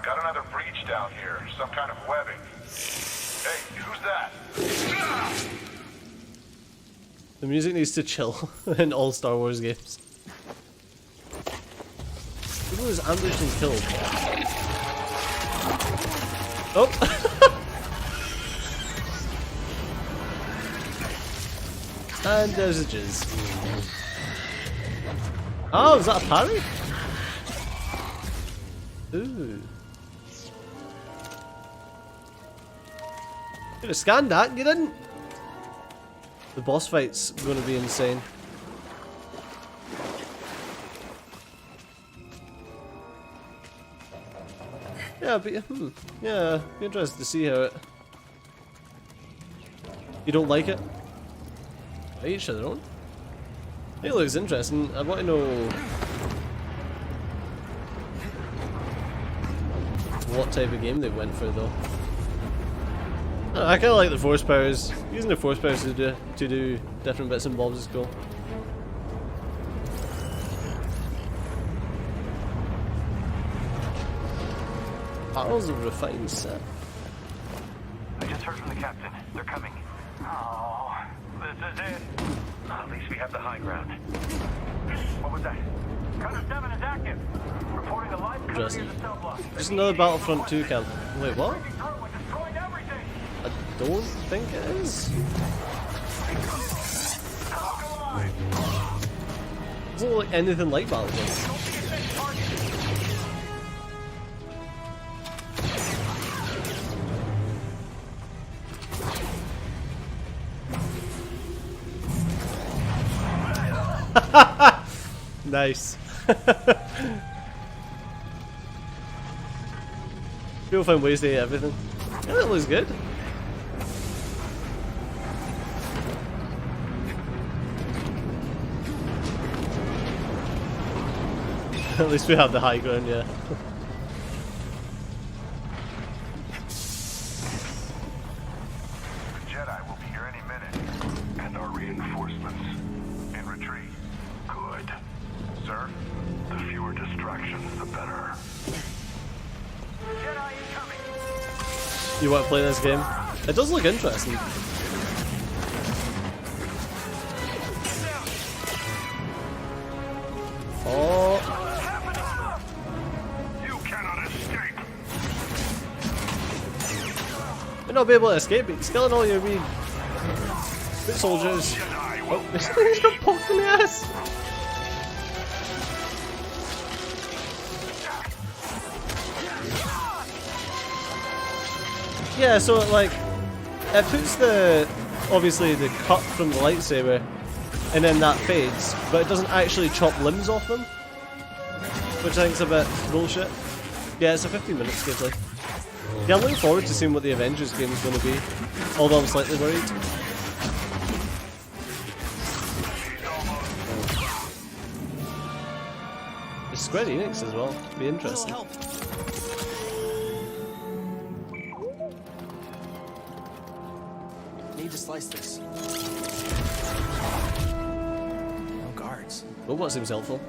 Got another breach down here. Some kind of webbing. Hey, who's that? The music needs to chill in all Star Wars games. Who was ambushed and killed? Oh! And there's a jizz. Oh, is that a parry? Ooh. Could have scanned that, you didn't? The boss fight's gonna be insane. Yeah, but yeah, be interested to see how it. You don't like it? Each of their own. It looks interesting. I want to know what type of game they went for, though. I kind of like the force powers. Using the force powers to do different bits and bobs is cool. Barrels of refined set. I just heard from the captain. They're coming. Oh, this is it. At least we have the high ground. What was that? Cutter 7 is active. Interesting. Just another Battlefront 2 camp. Wait, what? I don't think it is. It doesn't look like anything like Battlefront. Nice. People find ways to hate everything. Yeah, that looks good. At least we have the high ground, yeah. The Jedi will be here any minute. And our reinforcements in retreat. Good. Sir, the fewer distractions, the better. Jedi incoming! You want to play this game? It does look interesting. Oh. You cannot escape! You're not be able to escape it. He's killing all your wee foot soldiers. Oh, he's got poked in the ass. Yeah, so like it puts the obviously the cut from the lightsaber, and then that fades, but it doesn't actually chop limbs off them, which I think's a bit bullshit. Yeah, it's a 15-minute gameplay. Yeah, I'm looking forward to seeing what the Avengers game is going to be, although I'm slightly worried. It's Square Enix as well. Be interesting. Need to slice this. No guards. Robot seems helpful.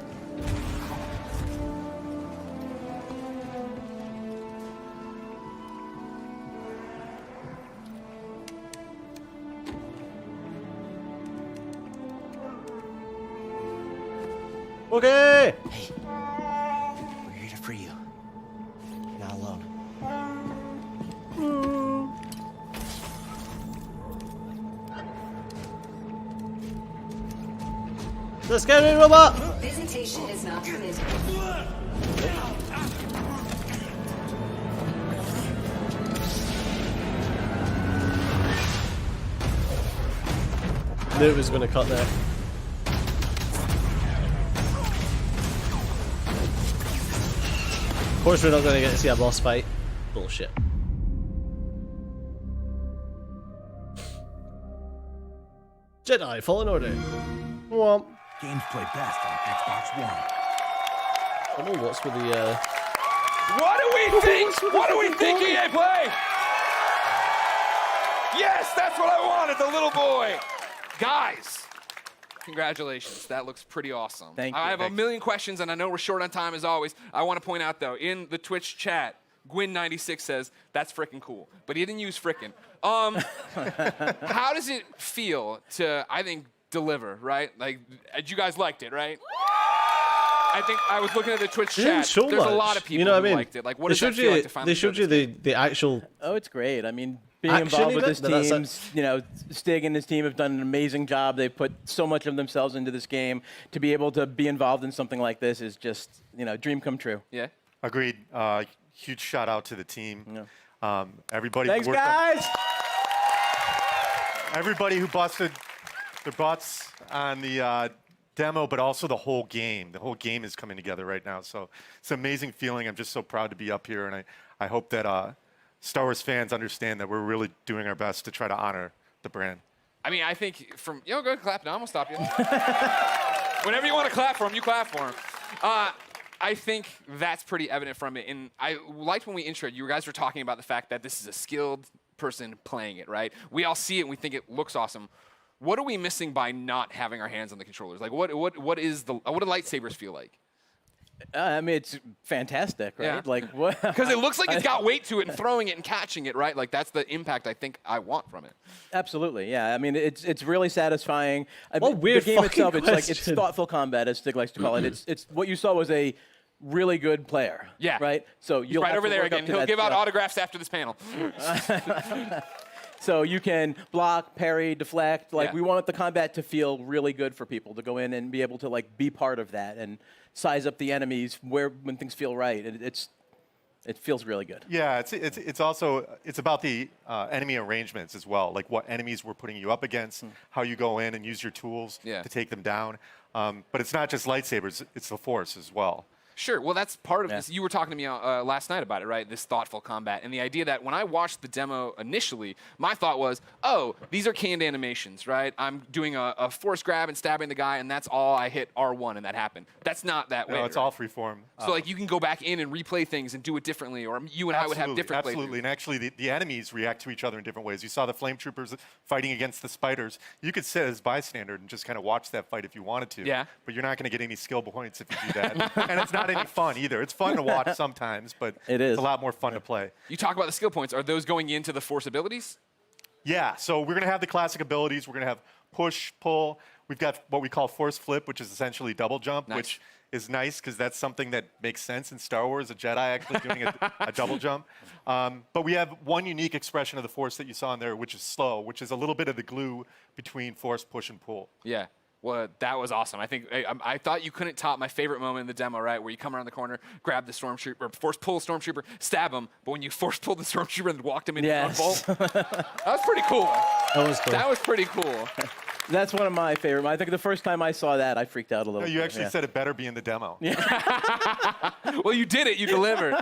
Okay! Hey. We're here to free you. You're not alone. The scary robot! Visitation is not permitted. Knew it was going to cut there. Of course we're not going to get to see a boss fight. Bullshit. Jedi Fallen Order. Womp. Games play best on Xbox One. I don't know what's with the What do we think? What do we think, EA Play? Yes, that's what I wanted, the little boy. Guys, congratulations. That looks pretty awesome. Thank you. I have a million questions, and I know we're short on time as always. I want to point out, though, in the Twitch chat, Gwyn96 says, that's frickin' cool. But he didn't use frickin'. How does it feel to, I think, deliver, right? Like, you guys liked it, right? I think I was looking at the Twitch chat. There's a lot of people who liked it. Like, what does that feel like to finally They showed you the actual... Oh, it's great. I mean, being involved with this team, you know, Stig and his team have done an amazing job. They've put so much of themselves into this game. To be able to be involved in something like this is just, you know, dream come true. Yeah. Agreed. Huge shout out to the team. Yeah. Everybody. Thanks, guys. Everybody who busted their butts on the demo, but also the whole game. The whole game is coming together right now. So it's an amazing feeling. I'm just so proud to be up here, and I hope that Star Wars fans understand that we're really doing our best to try to honor the brand. I mean, I think from, go ahead, clap now. I'm going to stop you. Whenever you want to clap for him, you clap for him. I think that's pretty evident from it. And I liked when we introed, you guys were talking about the fact that this is a skilled person playing it, right? We all see it and we think it looks awesome. What are we missing by not having our hands on the controllers? Like, what do lightsabers feel like? I mean, it's fantastic, right? Yeah. Like what? Because it looks like it's got weight to it and throwing it and catching it, right? Like that's the impact I think I want from it. Absolutely, yeah. I mean, it's really satisfying. What weird the game itself, question. it's thoughtful combat, as Stig likes to call it. It's what you saw was a really good player. Yeah. Right? So He's you'll right have over to there work up again. to He'll that give out stuff. autographs after this panel. So you can block, parry, deflect. Like Yeah. we want the combat to feel really good for people to go in and be able to like be part of that and size up the enemies when things feel right. It feels really good. Yeah, it's also about the enemy arrangements as well, like what enemies we're putting you up against, how you go in and use your tools to take them down. But it's not just lightsabers; it's the Force as well. Sure. Well, that's part of this. You were talking to me last night about it, right? This thoughtful combat. And the idea that when I watched the demo initially, my thought was, oh, these are canned animations, right? I'm doing a force grab and stabbing the guy, and that's all I hit R1 and that happened. That's not that way. No, it's all freeform. So, like, you can go back in and replay things and do it differently, or you and I would have different Absolutely. And actually, the enemies react to each other in different ways. You saw the flame troopers fighting against the spiders. You could sit as bystander and just kind of watch that fight if you wanted to. Yeah. But you're not going to get any skill points if you do that. And it's not any fun either. It's fun to watch sometimes, but it's a lot more fun to play. You talk about the skill points. Are those going into the force abilities? Yeah, so we're going to have the classic abilities. We're going to have push, pull. We've got what we call force flip, which is essentially double jump, which is nice because that's something that makes sense in Star Wars, a Jedi actually doing a double jump. But we have one unique expression of the force that you saw in there, which is slow, which is a little bit of the glue between force, push, and pull. Yeah. Well, that was awesome. I think I thought you couldn't top my favorite moment in the demo, right? Where you come around the corner, grab the stormtrooper, force pull the stormtrooper, stab him, but when you force pulled the stormtrooper and walked him into the bolt, that was pretty cool. That was cool. That was pretty cool. That's one of my favorite. I think the first time I saw that, I freaked out a little. No, you actually said it better be in the demo. Well, you did it. You delivered.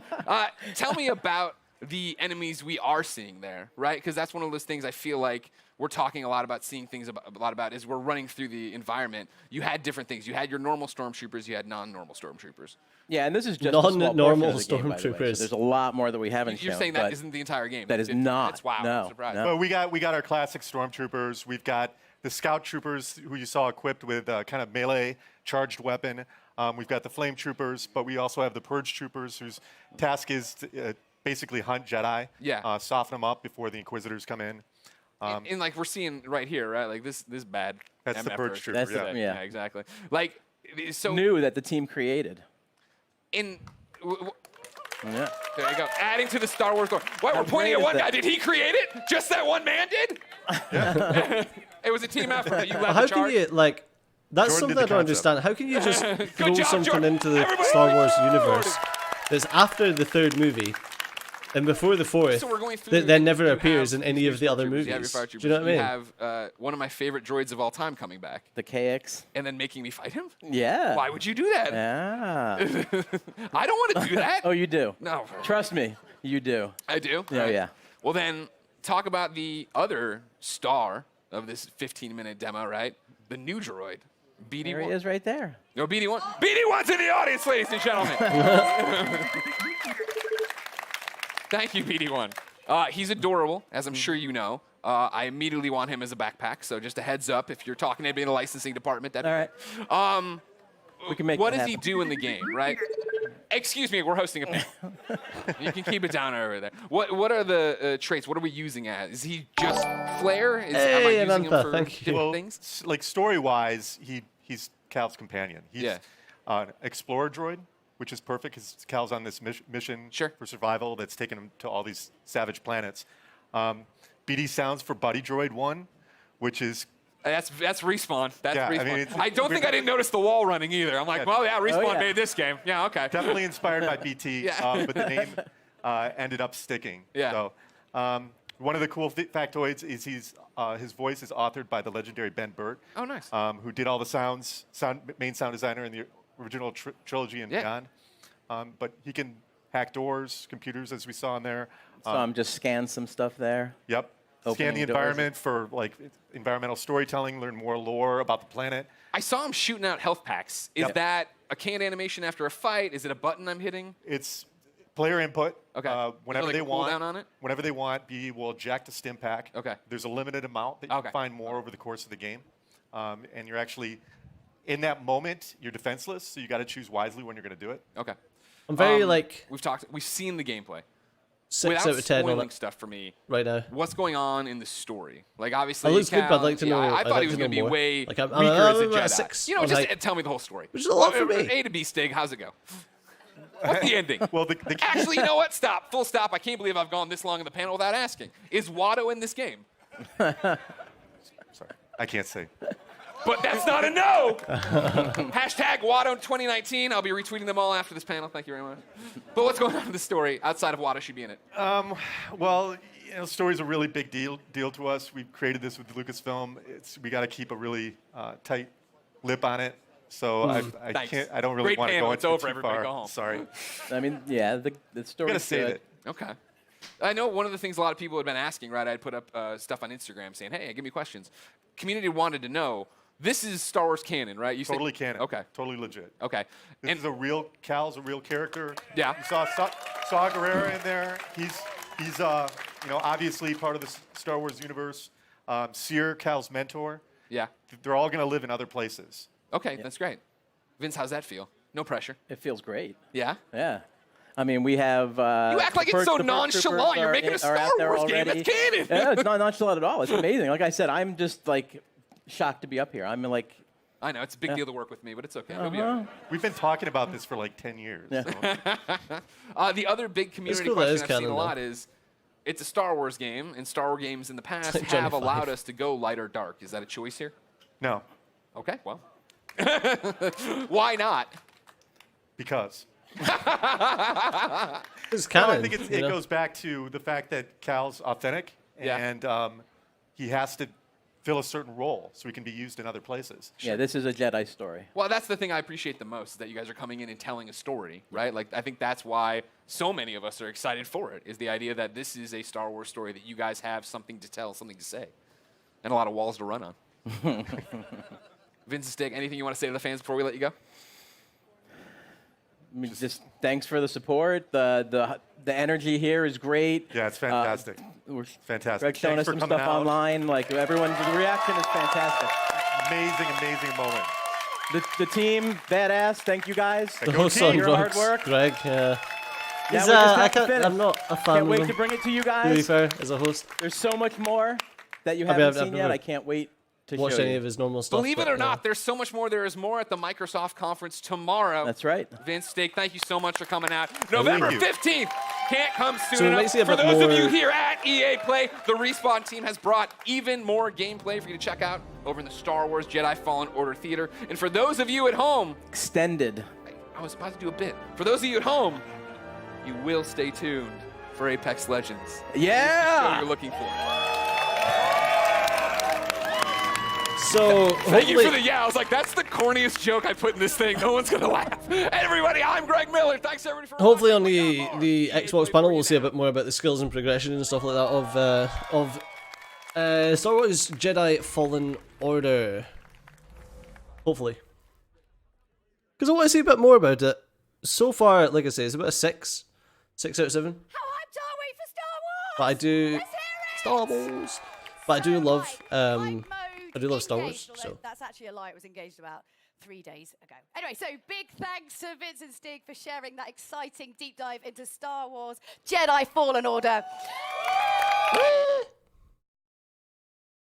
Tell me about the enemies we are seeing there, right? Because that's one of those things I feel like we're talking a lot about, seeing things a lot about, is we're running through the environment. You had different things. You had your normal stormtroopers. You had non-normal stormtroopers. Yeah, and this is just non-normal stormtroopers. So there's a lot more that we haven't shown. You're saying that isn't the entire game. That is not. That's wow. No. I'm surprised. No. Well, we got our classic stormtroopers. We've got the scout troopers who you saw equipped with kind of melee charged weapon. We've got the flame troopers, but we also have the purge troopers whose task is to basically hunt Jedi, soften them up before the Inquisitors come in. And like we're seeing right here, right? Like this bad. That's the purge trooper. That's yeah, exactly. Like so new that the team created. In. Yeah. There you go. Adding to the Star Wars lore. What, we're pointing at one guy. Did he create it? Just that one man did? Yeah. It was a team effort that you led How the charge. can you, like, that's Jordan something did I the don't understand. How can you just throw job, something Jordan. into the Everybody Star like Wars Jordan. universe that's after the third movie and before the fourth, So we're going through, that then never you appears have in any of the other stormtroopers, movies? you have your fire Do you know what I mean? You have one of my favorite droids of all time coming back. The KX. And then making me fight him? Yeah. Why would you do that? Yeah. I don't want to do that. Oh, you do. No. Trust me, you do. I do? Yeah, yeah. Well, then talk about the other star of this 15-minute demo, right? The new droid, BD1. There he is right there. No, BD1. BD1's in the audience, ladies and gentlemen. Thank you, BD1. He's adorable, as I'm sure you know. I immediately want him as a backpack, so just a heads up if you're talking to anybody in the licensing department. All right. We can make what that does he happen. do in the game, right? Excuse me, we're hosting a panel. You can keep it down over there. What are the traits? What are we using as? Is he just flair? Am I using him for different things? Like story-wise, he's Cal's companion. He's an explorer droid, which is perfect because Cal's on this mission for survival that's taken him to all these savage planets. BD sounds for Buddy Droid 1, which is... That's Respawn. That's Respawn. I mean, I don't think I didn't notice the wall running either. I'm like, well, yeah, Respawn made this game. Yeah, okay. Definitely inspired by BT, but the name ended up sticking. Yeah. So one of the cool factoids is his voice is authored by the legendary Ben Burt. Oh, nice. Who did all the main sound designer in the original trilogy and beyond. But he can hack doors, computers, as we saw in there. Just scan some stuff there. Yep. Scan the environment for like environmental storytelling, learn more lore about the planet. I saw him shooting out health packs. Is that a canned animation after a fight? Is it a button I'm hitting? It's player input. Okay. Whenever like they pull want, down on it? Whenever they want, BD will eject a stim pack. Okay. There's a limited amount that you can find more over the course of the game, and you're actually in that moment. You're defenseless, so you got to choose wisely when you're going to do it. Okay. I'm very we've seen the gameplay. 6 Without out of 10 on spoiling it stuff for me right now. What's going on in the story? Like obviously, It looks good, but I'd like to know. I thought like he was to going to know be more. way Like, I'm weaker as a at Jedi. 6. You know, I was just like, tell me the whole story. which is a lot for me. A to B, Stig. How's it go? What's the ending? Well, Actually, you know what? Stop. Full stop. I can't believe I've gone this long in the panel without asking. Is Watto in this game? Sorry, I can't say. But that's not a no. Hashtag Watto 2019. I'll be retweeting them all after this panel. Thank you very much. But what's going on in the story outside of Watto should be in it? Well, you know, story's a really big deal to us. We've created this with Lucasfilm. We got to keep a really tight lip on it. So I can't. I don't really want to go into it too far. Go home. Sorry. I mean, yeah, the story. Gotta save it. Okay. I know one of the things a lot of people had been asking, right? I'd put up stuff on Instagram saying, hey, give me questions. Community wanted to know, this is Star Wars canon, right? You Totally canon. Okay. Totally legit. Okay. This is a real, Cal's a real character. Yeah. You saw Saw Gerrera in there. He's you know, obviously part of the Star Wars universe. Seer, Cal's mentor. Yeah. They're all going to live in other places. Okay, that's great. Vince, how's that feel? No pressure. It feels great. Yeah? Yeah. I mean, we have. You act like it's so nonchalant. You're making a Star Wars game. That's canon. Yeah, it's not nonchalant at all. It's amazing. Like I said, I'm just like shocked to be up here. I'm like. I know it's a big deal to work with me, but it's okay. We've been talking about this for like 10 years. Yeah. So. The other big community question I've seen a lot is, it's a Star Wars game, and Star Wars games in the past have allowed us to go light or dark. Is that a choice here? No. Okay, well. Why not? Because. It's canon. I think it goes back to the fact that Cal's authentic, and he has to fill a certain role so he can be used in other places. Yeah, this is a Jedi story. Well, that's the thing I appreciate the most, is that you guys are coming in and telling a story, right? Like, I think that's why so many of us are excited for it, is the idea that this is a Star Wars story, that you guys have something to tell, something to say, and a lot of walls to run on. Vince and Stick, anything you want to say to the fans before we let you go? I mean, just thanks for the support. The energy here is great. Yeah, it's fantastic. We're fantastic. Greg's showing us some stuff online. Like everyone's reaction is fantastic. Amazing moment. The team, badass. Thank you guys. The host on your hard drugs, work. Greg. I'm not a fan. Can't wait to bring it to you guys. To be fair, as a host, there's so much more that you haven't seen yet. I can't wait to watch show any you. of his normal stuff. Believe it or not, there's so much more. There is more at the Microsoft conference tomorrow. That's right. Vince, Steak, thank you so much for coming out. November 15th. Can't come soon So enough. For those of you here at EA Play, the Respawn team has brought even more gameplay for you to check out over in the Star Wars Jedi Fallen Order Theater. And for those of you at home... Extended. I was about to do a bit. For those of you at home, you will stay tuned for Apex Legends. Yeah! What you're looking for. So thank you for the I was like, that's the corniest joke I put in this thing. No one's gonna laugh. Everybody, I'm Greg Miller. Thanks everybody for hopefully on the Xbox panel we'll see a bit more about the skills and progression and stuff like that of Star Wars Jedi Fallen Order. Hopefully, because I want to see a bit more about it. So far, like I say, it's about a 6 out of 7. How hyped are we for Star Wars? But I do Star Wars. But I do love I do love Star Wars. So that's actually a lie. It was engaged about 3 days ago. Anyway, so big thanks to Vince and Stig for sharing that exciting deep dive into Star Wars Jedi Fallen Order.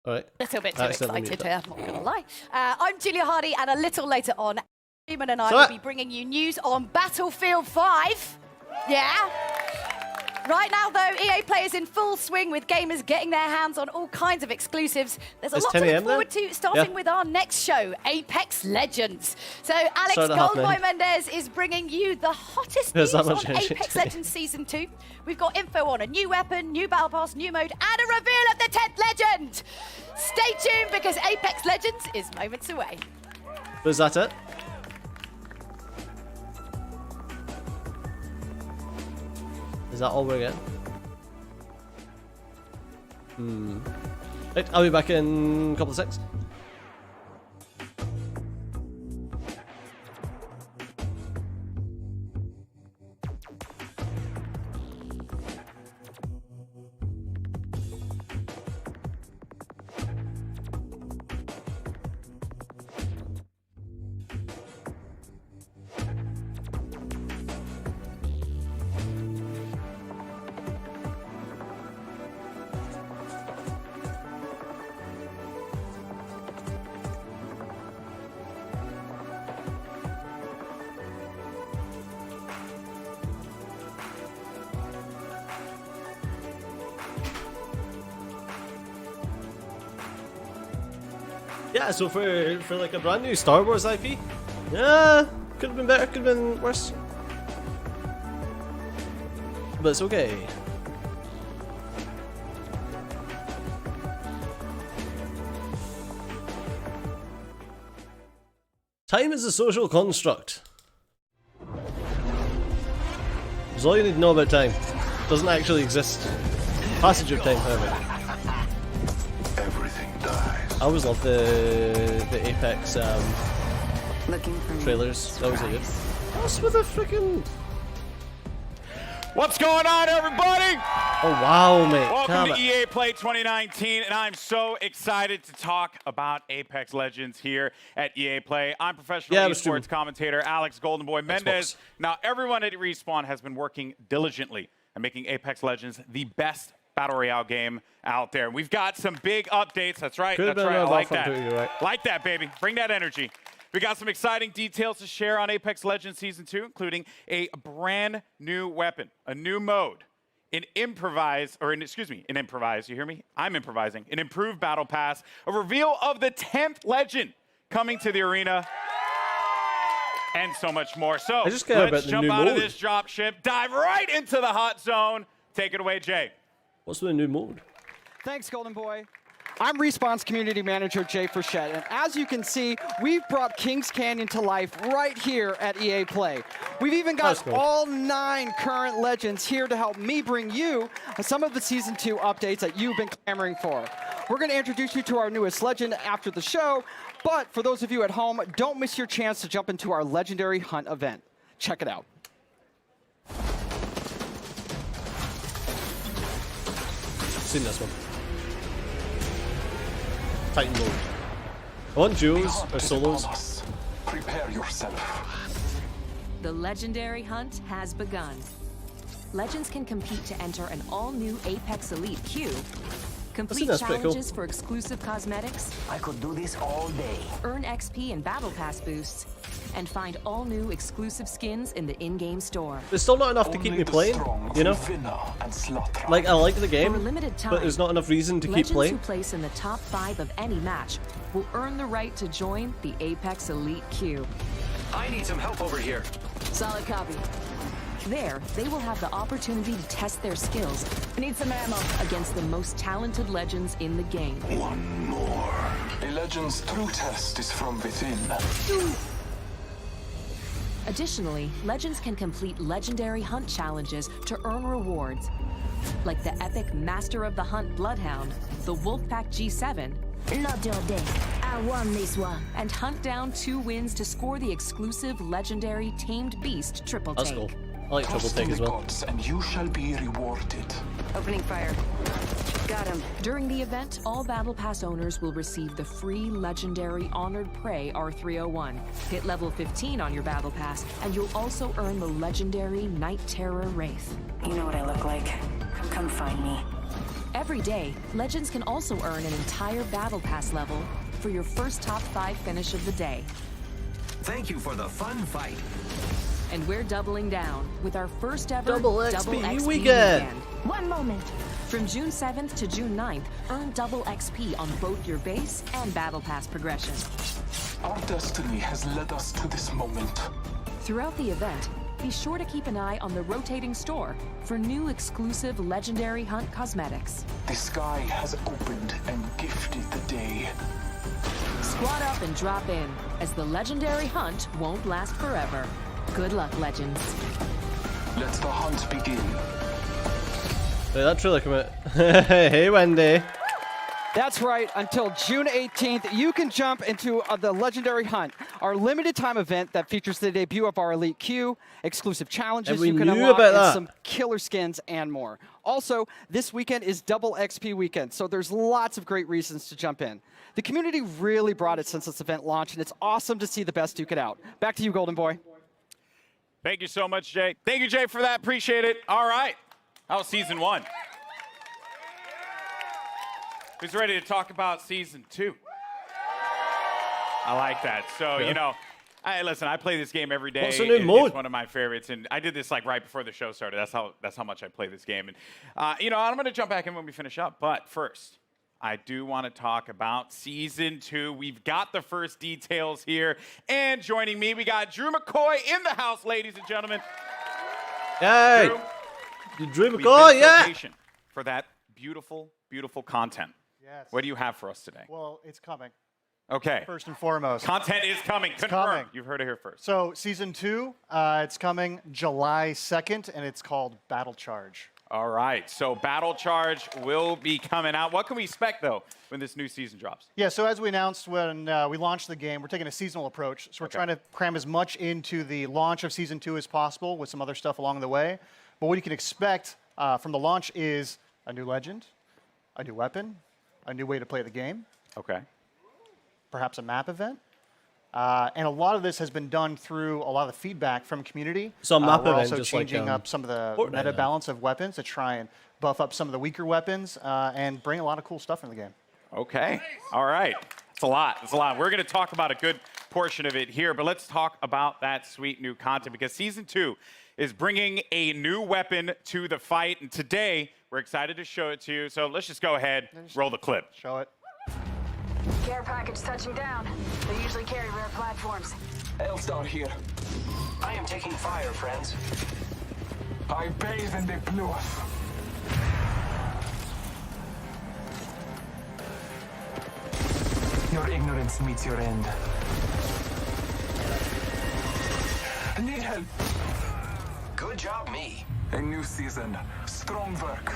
All right. A little bit too excited here, I'm not going to lie. I'm Julia Hardy, and a little later on, Eamon and I will be bringing you news on Battlefield 5. Yeah. Right now, though, EA Play is in full swing with gamers getting their hands on all kinds of exclusives. There's a lot to look forward to, starting with our next show, Apex Legends. So Alex Goldboy Mendez is bringing you the hottest news on Apex Legends Season 2. We've got info on a new weapon, new battle pass, new mode, and a reveal of the 10th legend. Stay tuned, because Apex Legends is moments away. Was that it? Is that all we're getting? Right, I'll be back in a couple of seconds. Yeah, so for like a brand new Star Wars IP, yeah, could have been better, could have been worse. But it's okay. Time is a social construct. That's all you need to know about time. It doesn't actually exist. Passage of time, however. Everything dies. I always loved the Apex trailers. That was good. What's with the freaking... What's going on, everybody? Oh wow, mate. Welcome to EA Play 2019, and I'm so excited to talk about Apex Legends here at EA Play. I'm professional esports commentator Alex Goldenboy Mendez. Now, everyone at Respawn has been working diligently at making Apex Legends the best Battle Royale game out there. We've got some big updates. That's right. That's right. I like that. Right. Like that, baby. Bring that energy. We got some exciting details to share on Apex Legends Season 2, including a brand new weapon, a new mode, in improvise, you hear me? I'm improvising. An improved battle pass, a reveal of the 10th legend coming to the arena, and so much more. So let's jump out of this drop ship, dive right into the hot zone. Take it away, Jay. What's the new mode? Thanks, Golden Boy. I'm Respawn's community manager, Jay Frechette, and as you can see, we've brought Kings Canyon to life right here at EA Play. We've even got all 9 current legends here to help me bring you some of the Season 2 updates that you've been clamoring for. We're going to introduce you to our newest legend after the show, but for those of you at home, don't miss your chance to jump into our Legendary Hunt event. Check it out. Seen this one. Titan mode. I want duos or solos. Prepare yourself. The Legendary Hunt has begun. Legends can compete to enter an all-new Apex Elite queue, complete challenges for exclusive cosmetics. I could do this all day. Earn XP and Battle Pass boosts, and find all new exclusive skins in the in-game store. There's still not enough to keep me playing, you know? Like, I like the game, but there's not enough reason to keep playing. Legends who place in the top 5 of any match will earn the right to join the Apex Elite queue. I need some help over here. Solid copy. There, they will have the opportunity to test their skills. Need some ammo against the most talented legends in the game. One more. A legend's true test is from within. Additionally, legends can complete legendary hunt challenges to earn rewards, like the epic Master of the Hunt Bloodhound, the Wolfpack G7, not your day. I won this one. and hunt down 2 wins to score the exclusive legendary Tamed Beast triple take. That's cool. I like triple take as well. And you shall be rewarded. Opening fire. Got him. During the event, all Battle Pass owners will receive the free legendary Honored Prey R301. Hit level 15 on your Battle Pass, and you'll also earn the legendary Night Terror Wraith. You know what I look like. Come find me. Every day, Legends can also earn an entire Battle Pass level for your first top 5 finish of the day. Thank you for the fun fight. And we're doubling down with our first ever Double XP weekend. One moment. From June 7th to June 9th, earn double XP on both your base and Battle Pass progression. Our destiny has led us to this moment. Throughout the event, be sure to keep an eye on the rotating store for new exclusive Legendary Hunt cosmetics. The sky has opened and gifted the day. Squad up and drop in, as the Legendary Hunt won't last forever. Good luck, Legends. Let the hunt begin. Wait, that trailer come out. Hey, Wendy. That's right. Until June 18th, you can jump into the Legendary Hunt, our limited time event that features the debut of our Elite queue, exclusive challenges you can unlock, and some killer skins and more. Also, this weekend is double XP weekend, so there's lots of great reasons to jump in. The community really brought it since this event launched, and it's awesome to see the best duke it out. Back to you, Golden Boy. Thank you so much, Jay. Thank you, Jay, for that. Appreciate it. All right. That was Season 1. Who's ready to talk about Season 2? I like that. So, you know, listen, I play this game every day. What's the new mode? It's one of my favorites, and I did this like right before the show started. That's how much I play this game. And, you know, I'm going to jump back in when we finish up. But first, I do want to talk about Season 2. We've got the first details here. And joining me, we got Drew McCoy in the house, ladies and gentlemen. Hey! Drew we've McCoy, been so yeah! patient for that beautiful, beautiful content. Yes. What do you have for us today? Well, it's coming. Okay. First and foremost. Content is coming. It's Confirmed. coming. You've heard it here first. So Season 2, it's coming July 2nd, and it's called Battle Charge. All right. So Battle Charge will be coming out. What can we expect, though, when this new season drops? Yeah, so as we announced when we launched the game, we're taking a seasonal approach. So we're trying to cram as much into the launch of Season 2 as possible with some other stuff along the way. But what you can expect from the launch is a new legend, a new weapon, a new way to play the game. Okay. Perhaps a map event. And a lot of this has been done through a lot of the feedback from community. So a map we're event, also just changing like, up some of the Fortnite meta then. balance of weapons to try and buff up some of the weaker weapons and bring a lot of cool stuff into the game. Okay. All right. It's a lot. It's a lot. We're going to talk about a good portion of it here, but let's talk about that sweet new content because Season 2 is bringing a new weapon to the fight, and today we're excited to show it to you. So let's just go ahead, roll the clip. Show it. Care package touching down. They usually carry rare platforms. L-Star here. I am taking fire, friends. I bathe in the blue. Your ignorance meets your end. Need help. Good job, me. A new season. Strong work.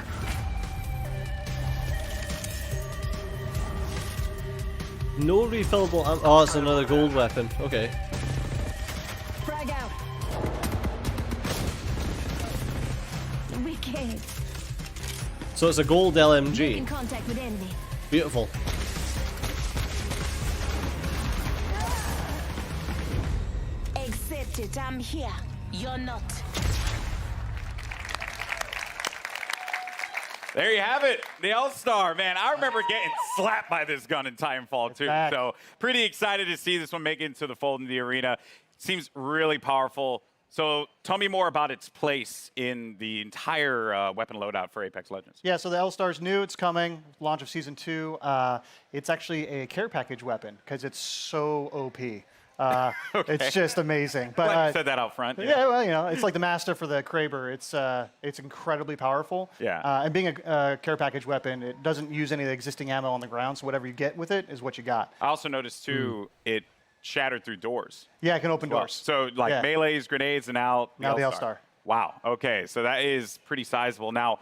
No refillable ammo. Oh, it's another gold weapon. Okay. Frag out. Wicked. So it's a gold LMG. Making contact with enemy. Beautiful. Accept it. I'm here. You're not. There you have it, the L-Star, man. I remember getting slapped by this gun in Titanfall 2. back. So pretty excited to see this one make it into the fold in the arena. Seems really powerful. So tell me more about its place in the entire weapon loadout for Apex Legends. Yeah, so the L-Star's new. It's coming. Launch of Season 2. It's actually a care package weapon because it's so OP. It's just amazing. But Glad you said that out front. yeah, well, you know, it's like the master for the Kraber. It's incredibly powerful. Yeah. And being a care package weapon, it doesn't use any of the existing ammo on the ground, so whatever you get with it is what you got. I also noticed, too, it shattered through doors. Yeah, it can open Well, doors. so, like, Yeah. melees, grenades, and now Now the L-Star. Wow. Okay, so that is pretty sizable. Now,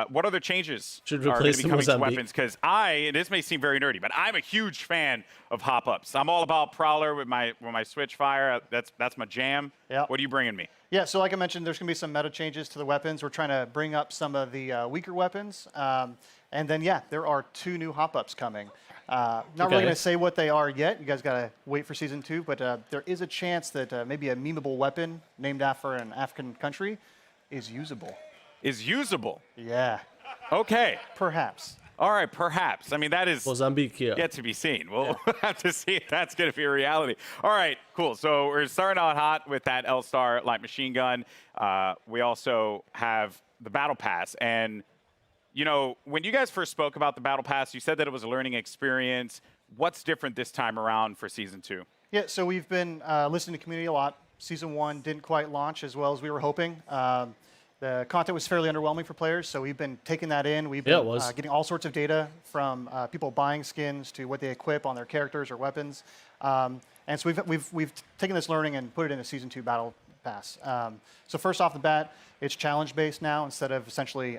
what other changes Should are going replace to the be coming to Mozambique. weapons? Because and this may seem very nerdy, but I'm a huge fan of hop-ups. I'm all about Prowler with my switch fire. That's my jam. Yeah. What are you bringing me? Yeah, so like I mentioned, there's going to be some meta changes to the weapons. We're trying to bring up some of the weaker weapons. And then, yeah, there are 2 new hop-ups coming. Not really Okay. going to say what they are yet. You guys got to wait for Season 2. But there is a chance that maybe a memeable weapon named after an African country is usable. Is usable. Yeah. Okay. Perhaps. All right, perhaps. I mean, that is Mozambique here. yet to be seen. We'll have to see if that's going to be a reality. All right, cool. So we're starting out hot with that L-Star light machine gun. We also have the Battle Pass. And, you know, when you guys first spoke about the Battle Pass, you said that it was a learning experience. What's different this time around for Season 2? Yeah, so we've been listening to community a lot. Season 1 didn't quite launch as well as we were hoping. The content was fairly underwhelming for players, so we've been taking that in. We've been getting all sorts of data from people buying skins to what they equip on their characters or weapons. And so we've taken this learning and put it in a Season 2 Battle Pass. So first off the bat, it's challenge-based now instead of essentially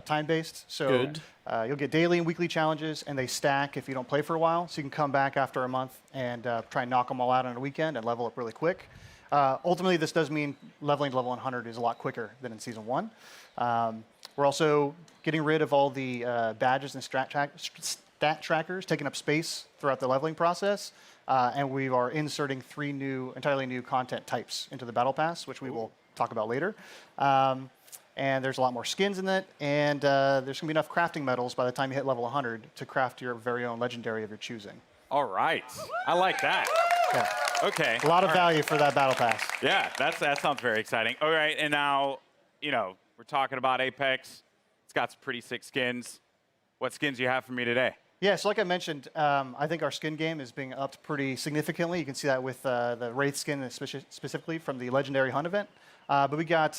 time-based. So you'll get daily and weekly challenges, and they stack if you don't play for a while. So you can come back after a month and try and knock them all out on a weekend and level up really quick. Ultimately, this does mean leveling to level 100 is a lot quicker than in Season 1. We're also getting rid of all the badges and stat trackers, taking up space throughout the leveling process. And we are inserting 3 entirely new content types into the Battle Pass, which we will talk about later. And there's a lot more skins in it, and there's going to be enough crafting medals by the time you hit level 100 to craft your very own legendary of your choosing. All right. I like that. Yeah. Okay. A lot of value for that Battle Pass. Yeah, that sounds very exciting. All right, and now, you know, we're talking about Apex. It's got some pretty sick skins. what skins you have for me today. Yeah, so like I mentioned, I think our skin game is being upped pretty significantly. You can see that with the Wraith skin specifically from the Legendary Hunt event. But we got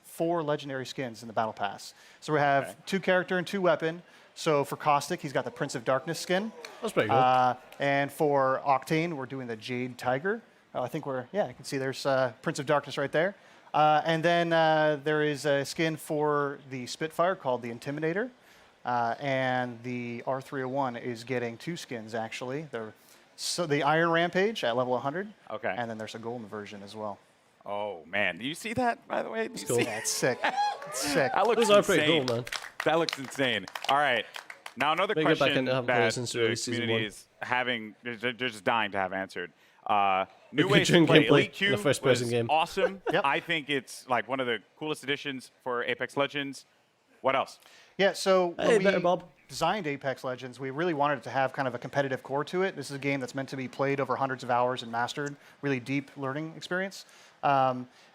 4 legendary skins in the Battle Pass. So we have 2 character and 2 weapon. So for Caustic, he's got the Prince of Darkness skin. That's pretty good. And for Octane, we're doing the Jade Tiger. I think you can see there's Prince of Darkness right there. And then there is a skin for the Spitfire called the Intimidator. And the R301 is getting 2 skins, actually. So the Iron Rampage at level 100. Okay. And then there's a golden version as well. Oh, man. Do you see that, by the way? Cool. Yeah, it's sick. It's sick. That looks Those insane. are pretty cool, man. That looks insane. All right. Now, another Maybe get back question into having that players since the release season community 1. is having, they're just dying to have answered. New Look at ways to June play gameplay Elite in Q the first-person was game. awesome. Yep. I think it's like one of the coolest additions for Apex Legends. What else? Yeah, so Hey, when better we Bob. designed Apex Legends, we really wanted it to have kind of a competitive core to it. This is a game that's meant to be played over hundreds of hours and mastered, really deep learning experience.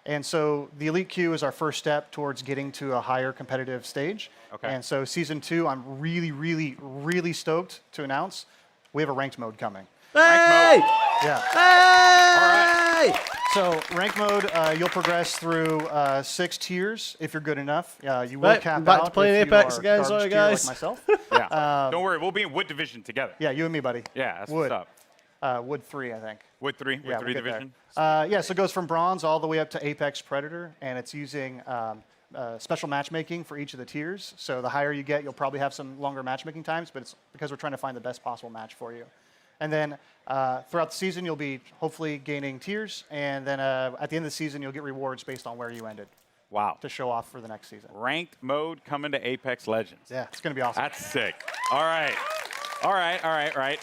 And so the Elite Queue is our first step towards getting to a higher competitive stage. Okay. And so Season 2, I'm really, really, really stoked to announce we have a ranked mode coming. Hey! Yeah. Hey! So rank mode, you'll progress through 6 tiers if you're good enough. You will Right, cap back out to playing if you Apex are again, garbage sorry tier guys. like myself. Yeah. Don't worry. We'll be in Wood Division together. Yeah, you and me, buddy. Yeah, that's Wood. what's up. Wood 3, I think. Wood 3? Wood Yeah, 3 we'll get Division? there. Yeah, so it goes from Bronze all the way up to Apex Predator, and it's using special matchmaking for each of the tiers. So the higher you get, you'll probably have some longer matchmaking times, but it's because we're trying to find the best possible match for you. And then throughout the season, you'll be hopefully gaining tiers, and then at the end of the season, you'll get rewards based on where you ended. Wow. To show off for the next season. Ranked mode coming to Apex Legends. Yeah, it's going to be awesome. That's sick. All right. All right.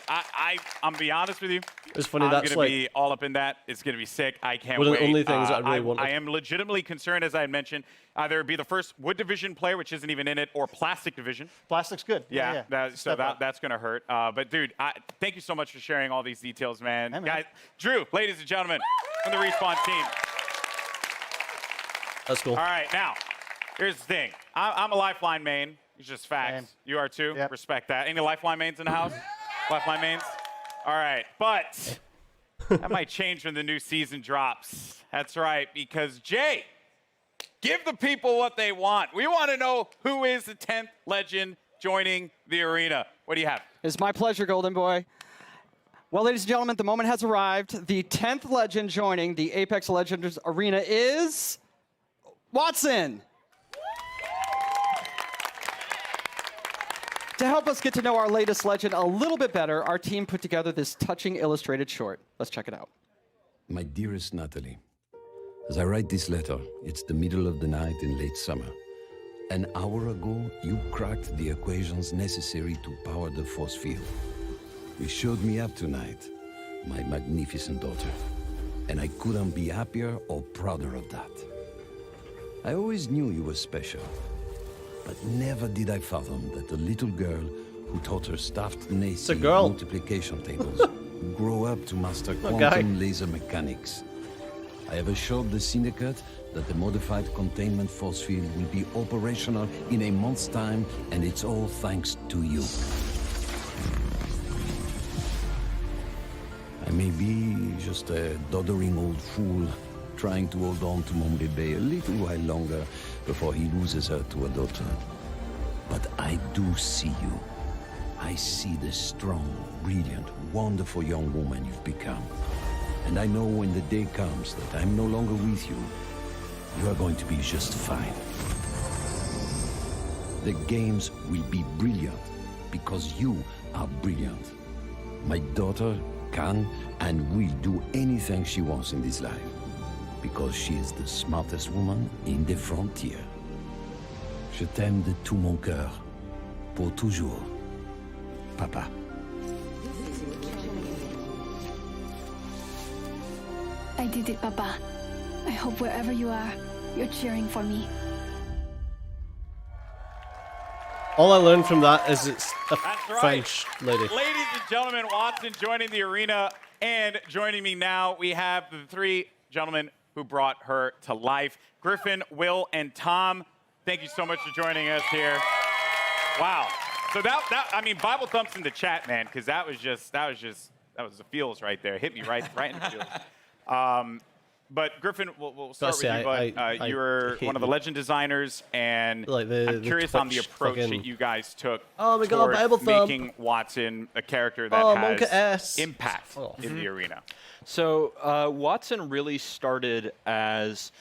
I'm be honest with you. It's funny, I'm that's gonna like be all up in that. It's gonna be sick. I can't one of wait. the only things that I really wanted. I am legitimately concerned, as I had mentioned, either be the first Wood Division player, which isn't even in it, or Plastic Division. Plastic's good. Yeah, that's gonna hurt. But dude, thank you so much for sharing all these details, man. Hey, man. Guys, Drew, ladies and gentlemen, from the Respawn team. That's cool. All right, now, here's the thing. I'm a Lifeline main. It's just facts. Man. You are too? Yep. Respect that. Any Lifeline mains in the house? Lifeline mains? All right, but that might change when the new season drops. That's right, because Jay, give the people what they want. We want to know who is the 10th legend joining the arena. What do you have? It's my pleasure, Golden Boy. Well, ladies and gentlemen, the moment has arrived. The 10th legend joining the Apex Legends arena is Watson. To help us get to know our latest legend a little bit better, our team put together this touching illustrated short. Let's check it out. My dearest Natalie, as I write this letter, it's the middle of the night in late summer. An hour ago, you cracked the equations necessary to power the force field. You showed me up tonight, my magnificent daughter, and I couldn't be happier or prouder of that. I always knew you were special, but never did I fathom that the little girl who taught her staffed Nazi multiplication tables grow up to master quantum laser mechanics. I have assured the Syndicate that the modified containment force field will be operational in a month's time, and it's all thanks to you. I may be just a doddering old fool trying to hold on to mon bébé a little while longer before he loses her to a daughter. But I do see you. I see the strong, brilliant, wonderful young woman you've become. And I know when the day comes that I'm no longer with you, you are going to be just fine. The games will be brilliant because you are brilliant. My daughter can and will do anything she wants in this life because she is the smartest woman in the frontier. Je t'aime de tout mon cœur, pour toujours, Papa. I did it, Papa. I hope wherever you are, you're cheering for me. All I learned from that is it's a That's French lady. Ladies and gentlemen, Watson joining the arena, and joining me now, we have the 3 gentlemen who brought her to life. Griffin, Will, and Tom, thank you so much for joining us here. Wow. So I mean, Bible thumps in the chat, man, because that was the feels right there. Hit me right in the feels. But Griffin, we'll start with you. But you're one of the legend designers, and I'm curious on the approach that you guys took toward making Watson a character that has impact in the arena. So Watson really started as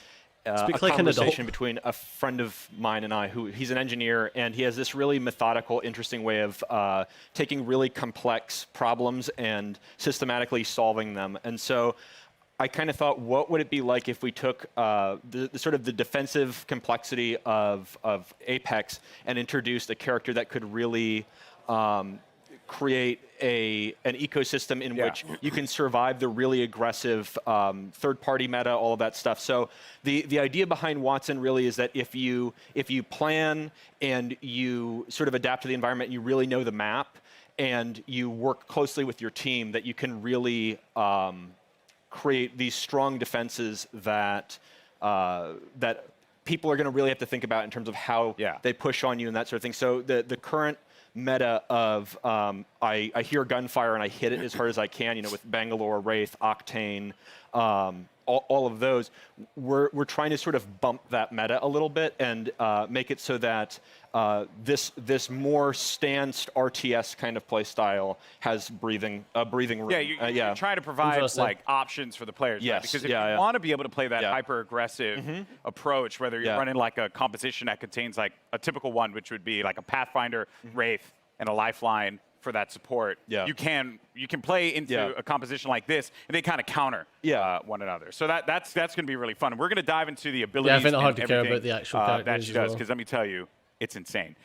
a conversation between a friend of mine and I, he's an engineer, and he has this really methodical, interesting way of taking really complex problems and systematically solving them. And so I kind of thought, what would it be like if we took the sort of the defensive complexity of Apex and introduced a character that could really create an ecosystem in which you can survive the really aggressive third-party meta, all of that stuff. So the idea behind Watson really is that if you plan and you sort of adapt to the environment, you really know the map, and you work closely with your team, that you can really create these strong defenses that that people are going to really have to think about in terms of how they push on you and that sort of thing. So the current meta of I hear gunfire and I hit it as hard as I can, you know, with Bangalore, Wraith, Octane, all of those, we're trying to sort of bump that meta a little bit and make it so that this more stanced RTS kind of play style has breathing room. Yeah, you're trying to provide like options for the players. Yes, right? Because if you want to be able to play that hyper aggressive approach, whether you're running like a composition that contains like a typical one, which would be like a Pathfinder, Wraith, and a Lifeline for that support, you can play into a composition like this, and they kind of counter one another. So that's going to be really fun. And we're going to dive into the abilities. Yeah, I find it hard to care about the actual characters that she does, because let me tell you, it's insane.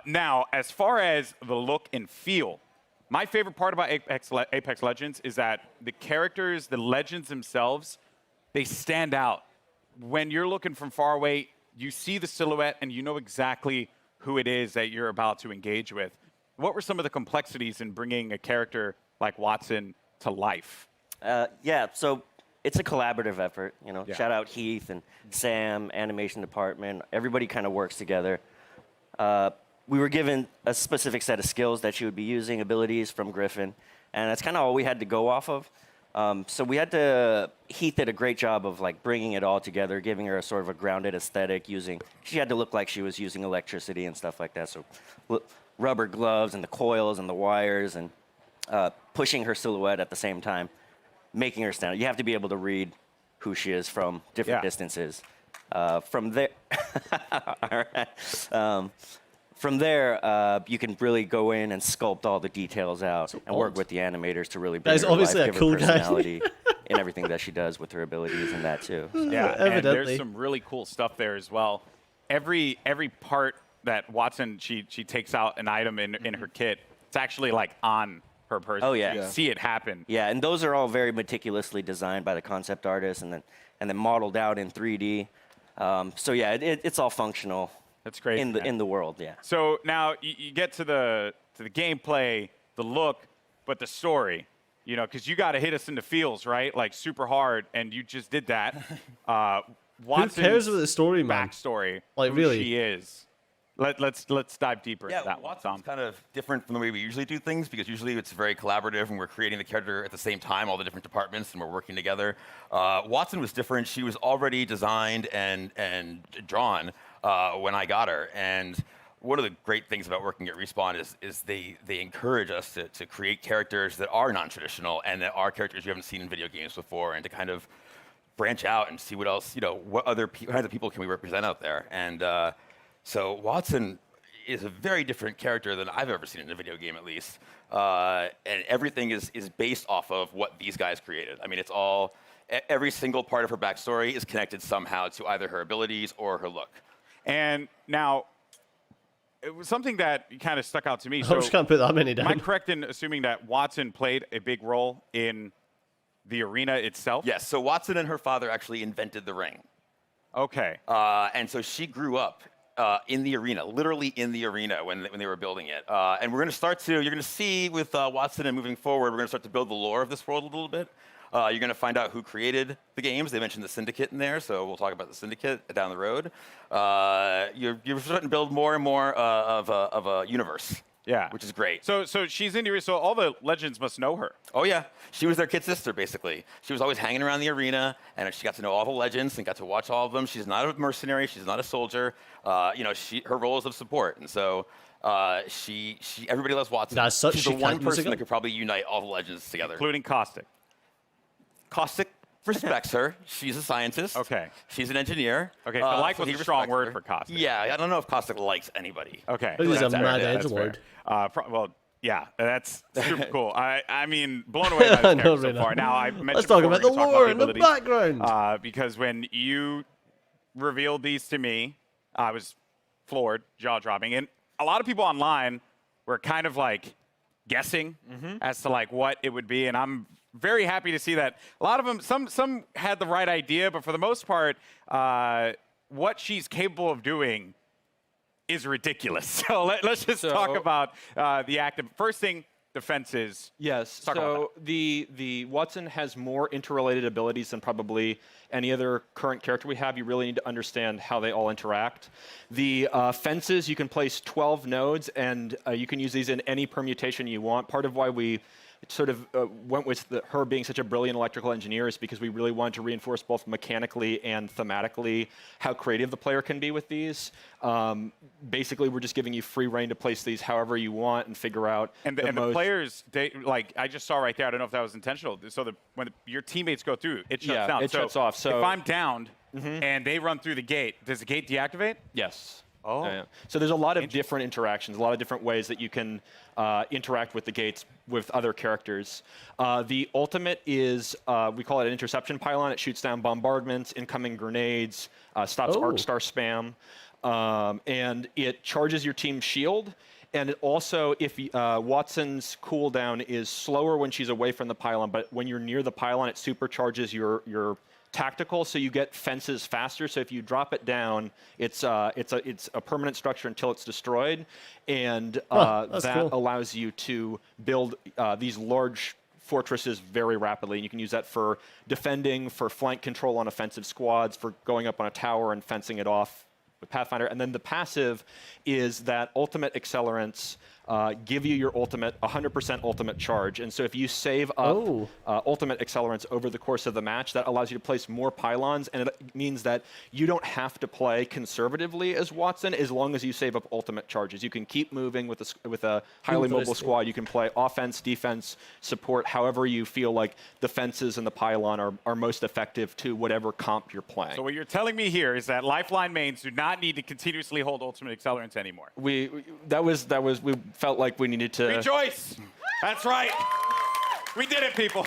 Now, as far as the look and feel, my favorite part about Apex Legends is that the characters, the legends themselves, they stand out. When you're looking from far away, you see the silhouette, and you know exactly who it is that you're about to engage with. What were some of the complexities in bringing a character like Watson to life? So it's a collaborative effort. You know, shout out Heath and Sam, animation department. Everybody kind of works together. We were given a specific set of skills that she would be using, abilities from Griffin, and that's kind of all we had to go off of. So we had to. Heath did a great job of like bringing it all together, giving her a sort of a grounded aesthetic. She had to look like she was using electricity and stuff like that. So rubber gloves and the coils and the wires and pushing her silhouette at the same time, making her stand out. You have to be able to read who she is from different distances. From there, from there, you can really go in and sculpt all the details out and work with the animators to really bring her life, give her personality in everything that she does with her abilities and that too. Yeah, and there's some really cool stuff there as well. Every part that Watson, she takes out an item in her kit, it's actually like on her person. Oh yeah. You see it happen. Yeah, and those are all very meticulously designed by the concept artist and then modeled out in 3D. So yeah, it's all functional. That's great in the world. Yeah. So now you get to the gameplay, the look, but the story. You know, because you got to hit us in the feels, right? Like super hard, and you just did that. Who cares about the story, man? Backstory, like who really, she is. Let's dive deeper into that one, Tom. Watson's kind of different from the way we usually do things, because usually it's very collaborative and we're creating the character at the same time, all the different departments, and we're working together. Watson was different. She was already designed and drawn when I got her. And one of the great things about working at Respawn is they encourage us to create characters that are non-traditional and that are characters you haven't seen in video games before, and to kind of branch out and see what else, what other kinds of people can we represent out there. And so Watson is a very different character than I've ever seen in a video game, at least. And everything is based off of what these guys created. I mean, it's all, every single part of her backstory is connected somehow to either her abilities or her look. And now, it was something that kind of stuck out to me. I just can't put that many down. Am I correct in assuming that Watson played a big role in the arena itself? Yes, so Watson and her father actually invented the ring. Okay. And so she grew up in the arena, literally in the arena when they were building it. And we're going to start to, you're going to see with Watson and moving forward, we're going to start to build the lore of this world a little bit. You're going to find out who created the games. They mentioned the Syndicate in there, so we'll talk about the Syndicate down the road. You're starting to build more and more of a universe Yeah. Which is great. So she's into it. So all the legends must know her. Oh, yeah. She was their kid sister, basically. She was always hanging around the arena, and she got to know all the legends and got to watch all of them. She's not a mercenary. She's not a soldier. Her role is of support. And so everybody loves Watson. That's such She's the one person that could probably unite all the legends together. Including Caustic. Caustic respects her. She's a scientist. Okay. She's an engineer. Okay, so like was a strong word for Caustic. Yeah, I don't know if Caustic likes anybody. Okay. He's a mad That's edgelord. well, yeah, that's super cool. I mean, blown away by this character so far. Now, I mentioned Let's talk about the lore and the abilities, background. because when you revealed these to me, I was floored, jaw-dropping. And a lot of people online were kind of like guessing as to like what it would be. And I'm very happy to see that a lot of them, some had the right idea, but for the most part, what she's capable of doing is ridiculous. So let's just talk about the active. First thing, defenses. Yes. So the Watson has more interrelated abilities than probably any other current character we have. You really need to understand how they all interact. The fences, you can place 12 nodes, and you can use these in any permutation you want. Part of why we sort of went with her being such a brilliant electrical engineer is because we really wanted to reinforce both mechanically and thematically how creative the player can be with these. Basically, we're just giving you free reign to place these however you want and figure out. And the players, like I just saw right there, I don't know if that was intentional. So when your teammates go through, it shuts down. It shuts off. So if I'm downed and they run through the gate, does the gate deactivate? Yes. Oh. Yeah. So there's a lot of different interactions, a lot of different ways that you can interact with the gates with other characters. The ultimate is, we call it an interception pylon. It shoots down bombardments, incoming grenades, stops arc star spam, and it charges your team's shield. And it also, if Watson's cooldown is slower when she's away from the pylon, but when you're near the pylon, it supercharges your tactical, so you get fences faster. So if you drop it down, it's a permanent structure until it's destroyed, and that allows you to build these large fortresses very rapidly. And you can use that for defending, for flank control on offensive squads, for going up on a tower and fencing it off with Pathfinder. And then the passive is that ultimate accelerants give you your ultimate, 100% ultimate charge. And so if you save up ultimate accelerants over the course of the match, that allows you to place more pylons, and it means that you don't have to play conservatively as Watson as long as you save up ultimate charges. You can keep moving with a highly mobile squad. You can play offense, defense, support, however you feel like the fences and the pylon are most effective to whatever comp you're playing. So what you're telling me here is that Lifeline mains do not need to continuously hold ultimate accelerants anymore. We felt like we needed to rejoice. That's right. We did it, people.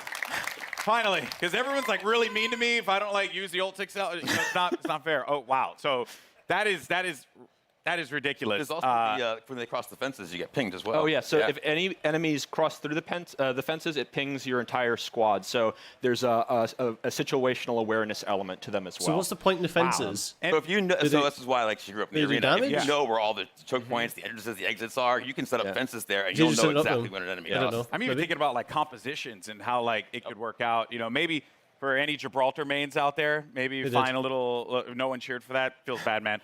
Finally, because everyone's like really mean to me if I don't like use the ult accelerant. It's not fair. Oh wow. So that is ridiculous. There's also when they cross the fences, you get pinged as well. Oh yeah. So if any enemies cross through the fences, it pings your entire squad. So there's a situational awareness element to them as well. So what's the point in the fences? So if you know, this is why she grew up in the arena. If you know where all the choke points, the entrances, the exits are, you can set up fences there, and you'll know exactly when an enemy is. I'm even thinking about like compositions and how like it could work out. You know, maybe. For any Gibraltar mains out there, maybe find a little. No one cheered for that. Feels bad, man.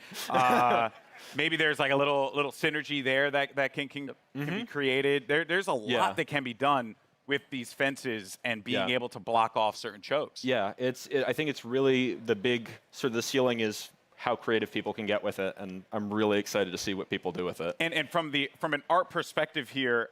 Maybe there's like a little synergy there that can be created. There's a lot that can be done with these fences and being able to block off certain chokes. Yeah, I think it's really the big sort of the ceiling is how creative people can get with it, and I'm really excited to see what people do with it. And from an art perspective here.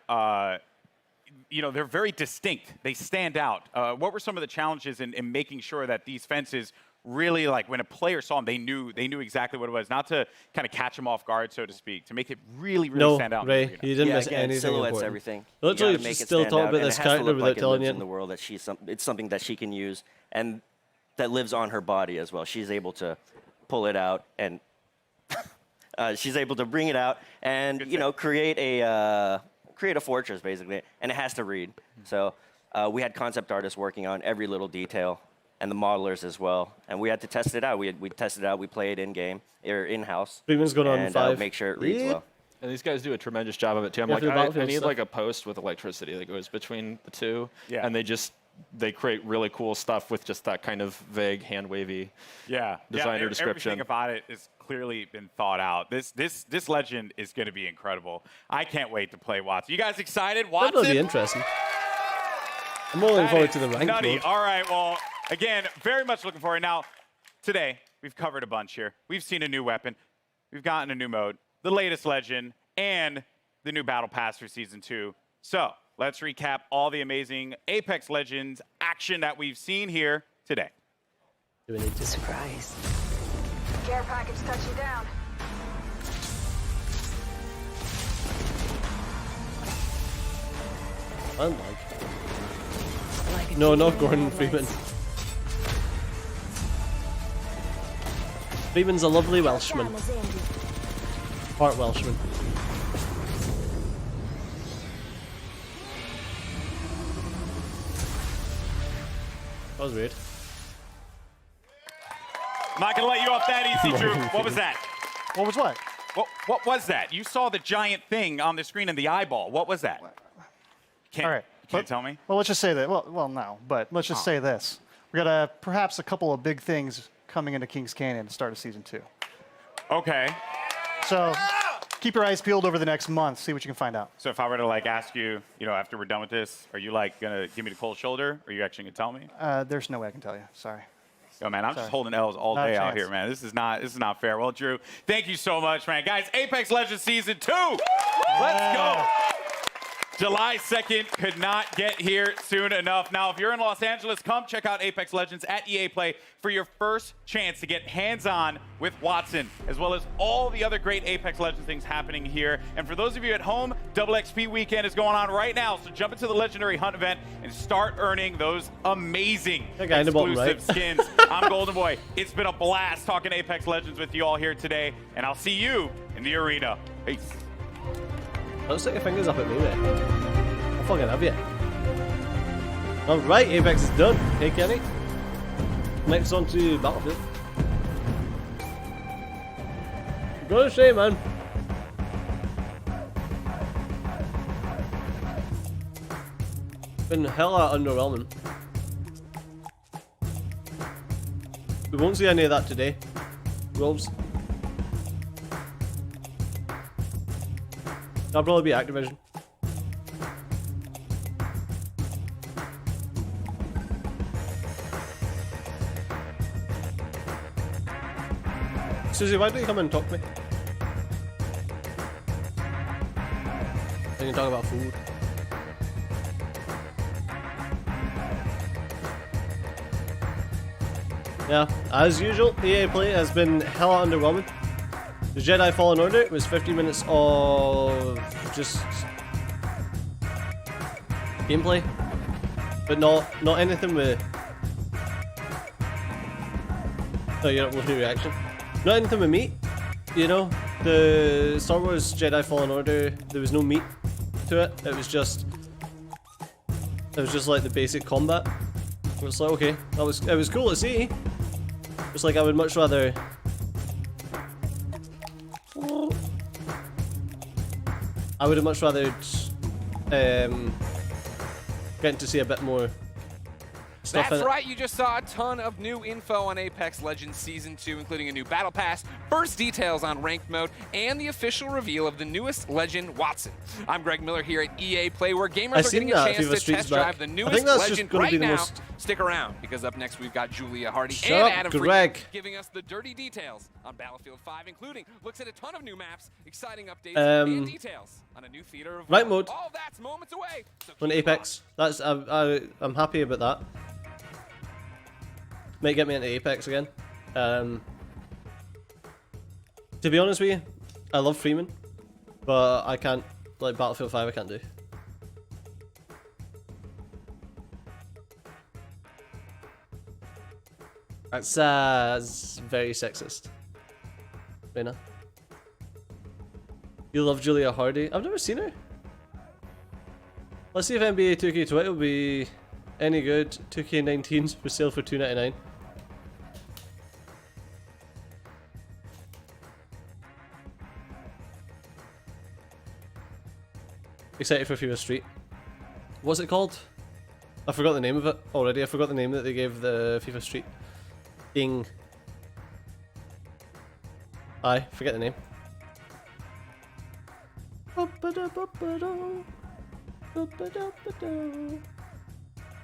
You know, they're very distinct. They stand out. What were some of the challenges in making sure that these fences really, like, when a player saw them, they knew exactly what it was, not to kind of catch them off guard, so to speak, to make it really stand out. No, Ray, you didn't miss anything silhouette's important. Everything. Literally, just still talking about this character without telling you. In the world that it's something that she can use, and that lives on her body as well. She's able to pull it out, and she's able to bring it out, and create a fortress, basically, and it has to read. So we had concept artists working on every little detail, and the modelers as well. And we had to test it out. We tested it out. We played in-game, or in-house. Freeman's going on 5. Make sure it reads well. And these guys do a tremendous job of it, too. I'm like, I need like a post with electricity that goes between the two. Yeah. And they just they create really cool stuff with just that kind of vague, hand-wavy designer description. Everything about it has clearly been thought out. This legend is going to be incredible. I can't wait to play Watson. You guys excited? Watson? That'll be interesting. I'm looking forward to the ranked mode. All right, well, again, very much looking forward. Now, today, we've covered a bunch here. We've seen a new weapon. We've gotten a new mode, the latest legend, and the new Battle Pass for Season 2. So, let's recap all the amazing Apex Legends action that we've seen here today. Do we need to? Surprise. Care package touching down. Unlike. No, not Gordon Freeman. Freeman's a lovely Welshman. Part Welshman. That was weird. I'm not going to let you off that easy, Drew. What was that? What was what? What was that? You saw the giant thing on the screen in the eyeball. What was that? All right. Can't tell me? Well, let's just say that. Well, no, but let's just say this. We got perhaps a couple of big things coming into Kings Canyon at the start of Season 2. Okay. So keep your eyes peeled over the next month. See what you can find out. So if I were to like ask you, after we're done with this, are you like gonna give me the cold shoulder? Or are you actually gonna tell me? There's no way I can tell you. Sorry. Yo, man, I'm just holding L's all day out here, man. This is not fair. Well, Drew, thank you so much, man. Guys, Apex Legends Season 2. Let's go. July 2nd could not get here soon enough. Now, if you're in Los Angeles, come check out Apex Legends at EA Play for your first chance to get hands-on with Watson, as well as all the other great Apex Legends things happening here. And for those of you at home, Double XP Weekend is going on right now, so jump into the Legendary Hunt event and start earning those amazing exclusive skins. I'm Golden Boy. It's been a blast talking Apex Legends with you all here today, and I'll see you in the arena. Peace. Don't stick your fingers up at me, mate. I'll fucking have you. Alright, Apex is done. Hey, Kenny. Next on to Battlefield. Gotta say, man. Been hella underwhelming. We won't see any of that today. Wolves. That'll probably be Activision. Susie, why don't you come and talk to me? We can talk about food. Yeah, as usual, EA Play has been hella underwhelming. The Jedi Fallen Order was 50 minutes of just gameplay, but not anything with. Oh, you're not looking at reaction. Not anything with meat. You know, the Star Wars Jedi Fallen Order, there was no meat to it. It was just like the basic combat. It was like, okay, it was cool to see. It's like I would much rather. I would have much rather getting to see a bit more stuff. That's right, you just saw a ton of new info on Apex Legends Season 2, including a new Battle Pass, first details on Ranked Mode, and the official reveal of the newest Legend, Watson. I'm Greg Miller here at EA Play, where gamers are getting a chance to test drive the newest Legend right now. Stick around, because up next we've got Julia Hardy and Adam Freeman giving us the dirty details on Battlefield 5, including looks at a ton of new maps, exciting updates, and details on a new theater of right mode. All that's moments away. So on Apex. That's I'm happy about that. Might get me into Apex again. To be honest with you, I love Freeman, but I can't, like Battlefield 5 I can't do. That's very sexist. Lena. You love Julia Hardy? I've never seen her. Let's see if NBA 2K20 will be any good. 2K19's for sale for $2.99. Excited for FIFA Street. What's it called? I forgot the name of it already. I forgot the name that they gave the FIFA Street. Aye, forget the name.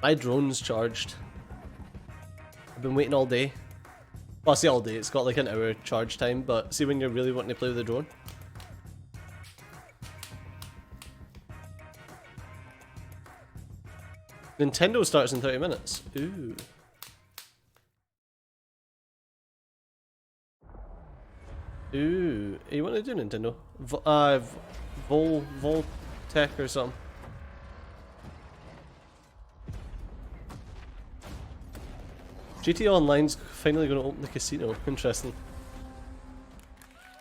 My drone's charged. I've been waiting all day. Well, I say all day, it's got like an hour charge time, but see when you're really wanting to play with the drone. Nintendo starts in 30 minutes. Ooh. Ooh. You want to do Nintendo? Voltech or something. GTA Online's finally going to open the casino. Interesting.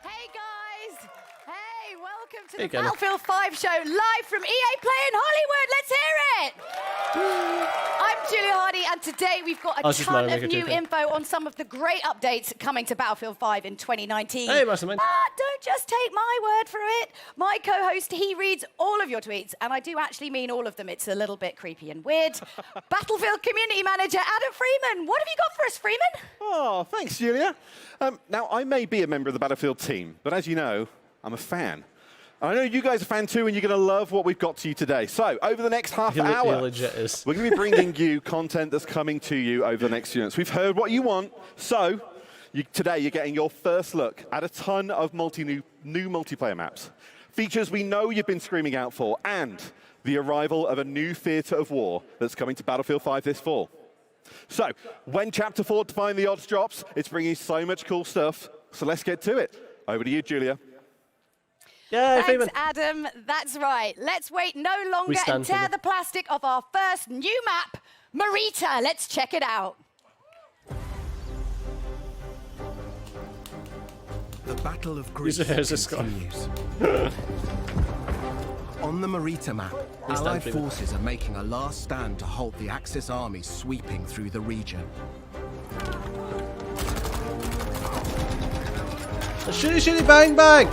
Hey guys! Hey, welcome to Hey, the Kenna. Battlefield 5 show live from EA Play in Hollywood. Let's hear it! I'm Julia Hardy, and today we've got a ton of new info on some of the great updates coming to Battlefield 5 in 2019. Hey, Mastermind. But don't just take my word for it. My co-host, he reads all of your tweets, and I do actually mean all of them. It's a little bit creepy and weird. Battlefield Community Manager Adam Freeman. What have you got for us, Freeman? Oh, thanks, Julia. Now, I may be a member of the Battlefield team, but as you know, I'm a fan. And I know you guys are a fan too, and you're going to love what we've got to you today. So, over the next half hour, we're going to be bringing you content that's coming to you over the next few minutes. We've heard what you want, so today you're getting your first look at a ton of new multiplayer maps. Features we know you've been screaming out for, and the arrival of a new theatre of war that's coming to Battlefield 5 this fall. So, when Chapter 4 Define the Odds drops, it's bringing so much cool stuff, so let's get to it. Over to you, Julia. Yeah, thanks, Adam. That's right. Let's wait no longer and tear the plastic off our first new map, Marita. Let's check it out. The Battle of Greece continues. On the Marita map, Allied forces are making a last stand to halt the Axis army sweeping through the region. Shitty, shitty, bang, bang!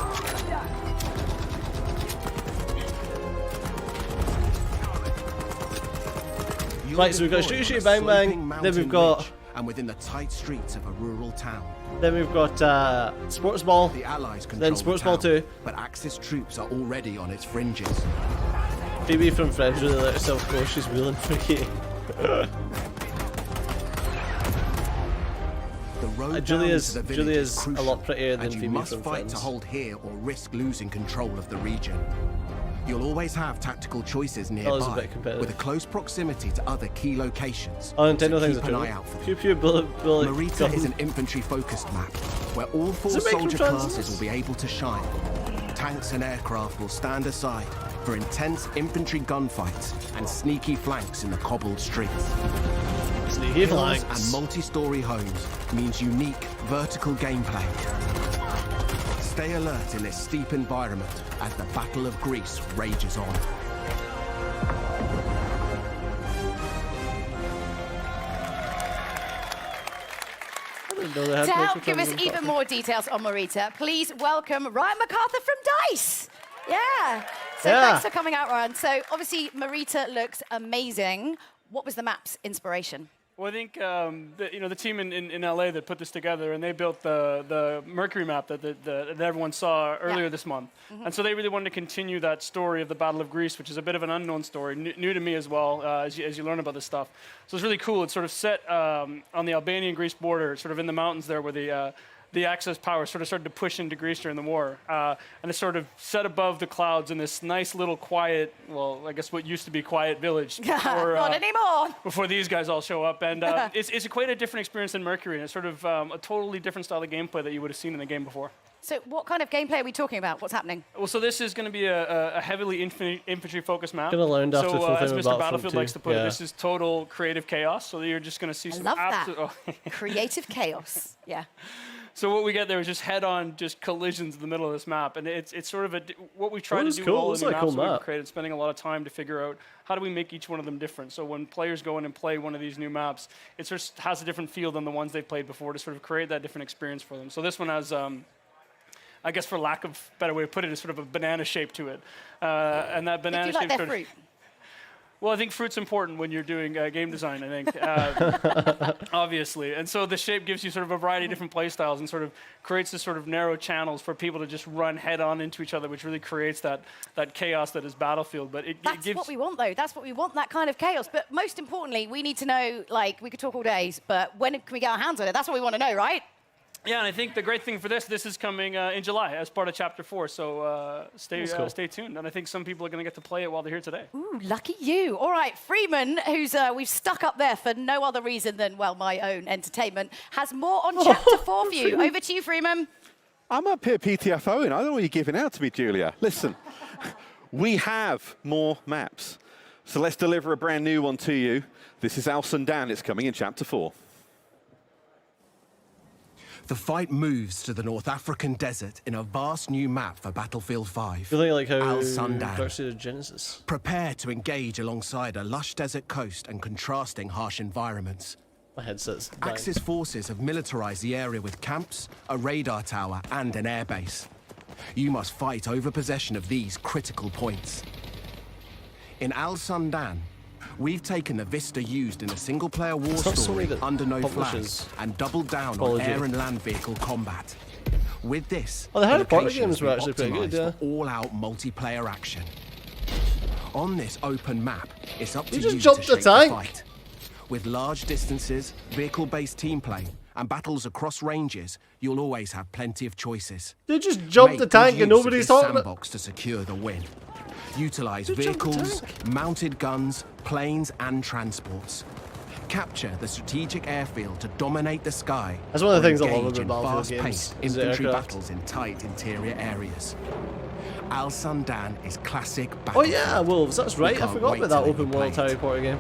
Right, so we've got shitty, shitty, bang, bang. Then we've got... And within the tight streets of a rural town. Then we've got Sports Ball. The Allies then Sports Ball 2. But Axis troops are already on its fringes. Phoebe from Friends really let herself go. She's wheeling for you. Julia's a lot prettier than Phoebe from Friends. You must fight to hold here or risk losing control of the region. You'll always have tactical choices nearby, with a close proximity to other key locations. Oh, Nintendo things keep an eye out for Pew Pew Bullet Marita is an infantry-focused map, where all four soldier classes will be able to shine. Tanks and aircraft will stand aside for intense infantry gunfights and sneaky flanks in the cobbled streets. Sneaky Hills flanks. And multi-story homes means unique vertical gameplay. Stay alert in this steep environment as the Battle of Greece rages on. To help give us even more details on Marita, please welcome Ryan MacArthur from DICE. Yeah. So thanks for coming out, Ryan. So obviously Marita looks amazing. What was the map's inspiration? Well, I think the team in LA that put this together, and they built the Mercury map that everyone saw earlier this month. And so they really wanted to continue that story of the Battle of Greece, which is a bit of an unknown story, new to me as well, as you learn about this stuff. So it's really cool. It's sort of set on the Albanian-Greece border, sort of in the mountains there where the Axis power sort of started to push into Greece during the war. And it's sort of set above the clouds in this nice little quiet, well, I guess what used to be quiet village. Before, not anymore. Before these guys all show up. And it's quite a different experience than Mercury. And it's sort of a totally different style of gameplay that you would have seen in the game before. So what kind of gameplay are we talking about? What's happening? Well, so this is going to be a heavily infantry-focused map. Gonna learn after so as Mr. Battlefield Battlefield likes to put it, this is total creative chaos. So you're just going to see some absolute... Creative chaos, yeah. So what we get there is just head-on, just collisions in the middle of this map, and it's sort of what we try to do with all the new maps that we've created, spending a lot of time to figure out how do we make each one of them different. So when players go in and play one of these new maps, it sort of has a different feel than the ones they've played before to sort of create that different experience for them. So this one has, I guess for lack of a better way to put it, is sort of a banana shape to it, and that banana shape. Like their fruit? Well, I think fruit's important when you're doing game design, I think, obviously. And so the shape gives you sort of a variety of different play styles and sort of creates this sort of narrow channels for people to just run head on into each other, which really creates that chaos that is Battlefield. But That's what we want, though. That's what we want, that kind of chaos. But most importantly, we need to know, like, we could talk all days, but when can we get our hands on it? That's what we want to know, right? Yeah, and I think the great thing for this is coming in July as part of Chapter 4, so stay tuned. And I think some people are going to get to play it while they're here today. Ooh, lucky you. All right, Freeman, who's we've stuck up there for no other reason than, well, my own entertainment, has more on Chapter 4 for you. Over to you, Freeman. I'm up here PTFOing. I don't know what you're giving out to me, Julia. Listen, we have more maps. So let's deliver a brand new one to you. This is Al Sundan. It's coming in Chapter 4. The fight moves to the North African desert in a vast new map for Battlefield 5. Really like how Al Sundan. versus Genesis. Prepare to engage alongside a lush desert coast and contrasting harsh environments. My headset's dying. Axis forces have militarized the area with camps, a radar tower, and an airbase. You must fight over possession of these critical points. In Al Sundan, we've taken the vista used in a single-player war story under no flag and doubled down on air and land vehicle combat. With this, the Harry Potter games were actually pretty good, yeah. All-out multiplayer action. On this open map, it's up to you just jumped to shape the tank. fight. With large distances, vehicle-based team play, and battles across ranges, you'll always have plenty of choices. They just jumped the tank and nobody's talking about sandbox to secure the win. Utilize vehicles, mounted guns, planes, and transports. Capture the strategic airfield to dominate the sky. That's one of the things I love engage about in Battlefield fast-paced games. infantry battles in tight interior areas. Al Sundan is classic Oh Battlefield. yeah, Wolves, that's right. I can't forgot wait about that till open you world play it. Harry Potter game.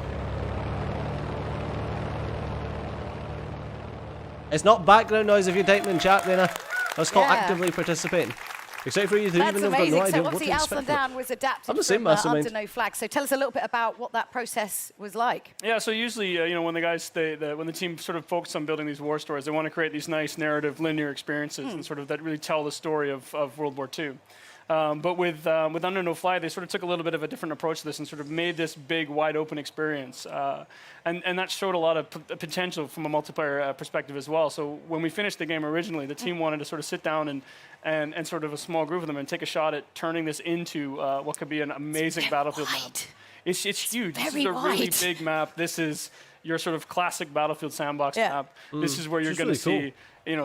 It's not background noise if you're typing in chat, Lena. That's called actively participating. Except for you two, even though I've got no idea So what to obviously Al expect. Sundan was adapted I'm the same from mastermind. Under No Flag. So tell us a little bit about what that process was like. Yeah, so usually, when the guys, when the team sort of focus on building these war stories, they want to create these nice narrative, linear experiences and sort of that really tell the story of World War II. But with Under No Flag, they sort of took a little bit of a different approach to this and sort of made this big, wide open experience. And that showed a lot of potential from a multiplayer perspective as well. So when we finished the game originally, the team wanted to sort of sit down and sort of a small group of them and take a shot at turning this into what could be an amazing Battlefield map. It's huge. This is a really big map. This is your sort of classic Battlefield sandbox map. This is where you're going to see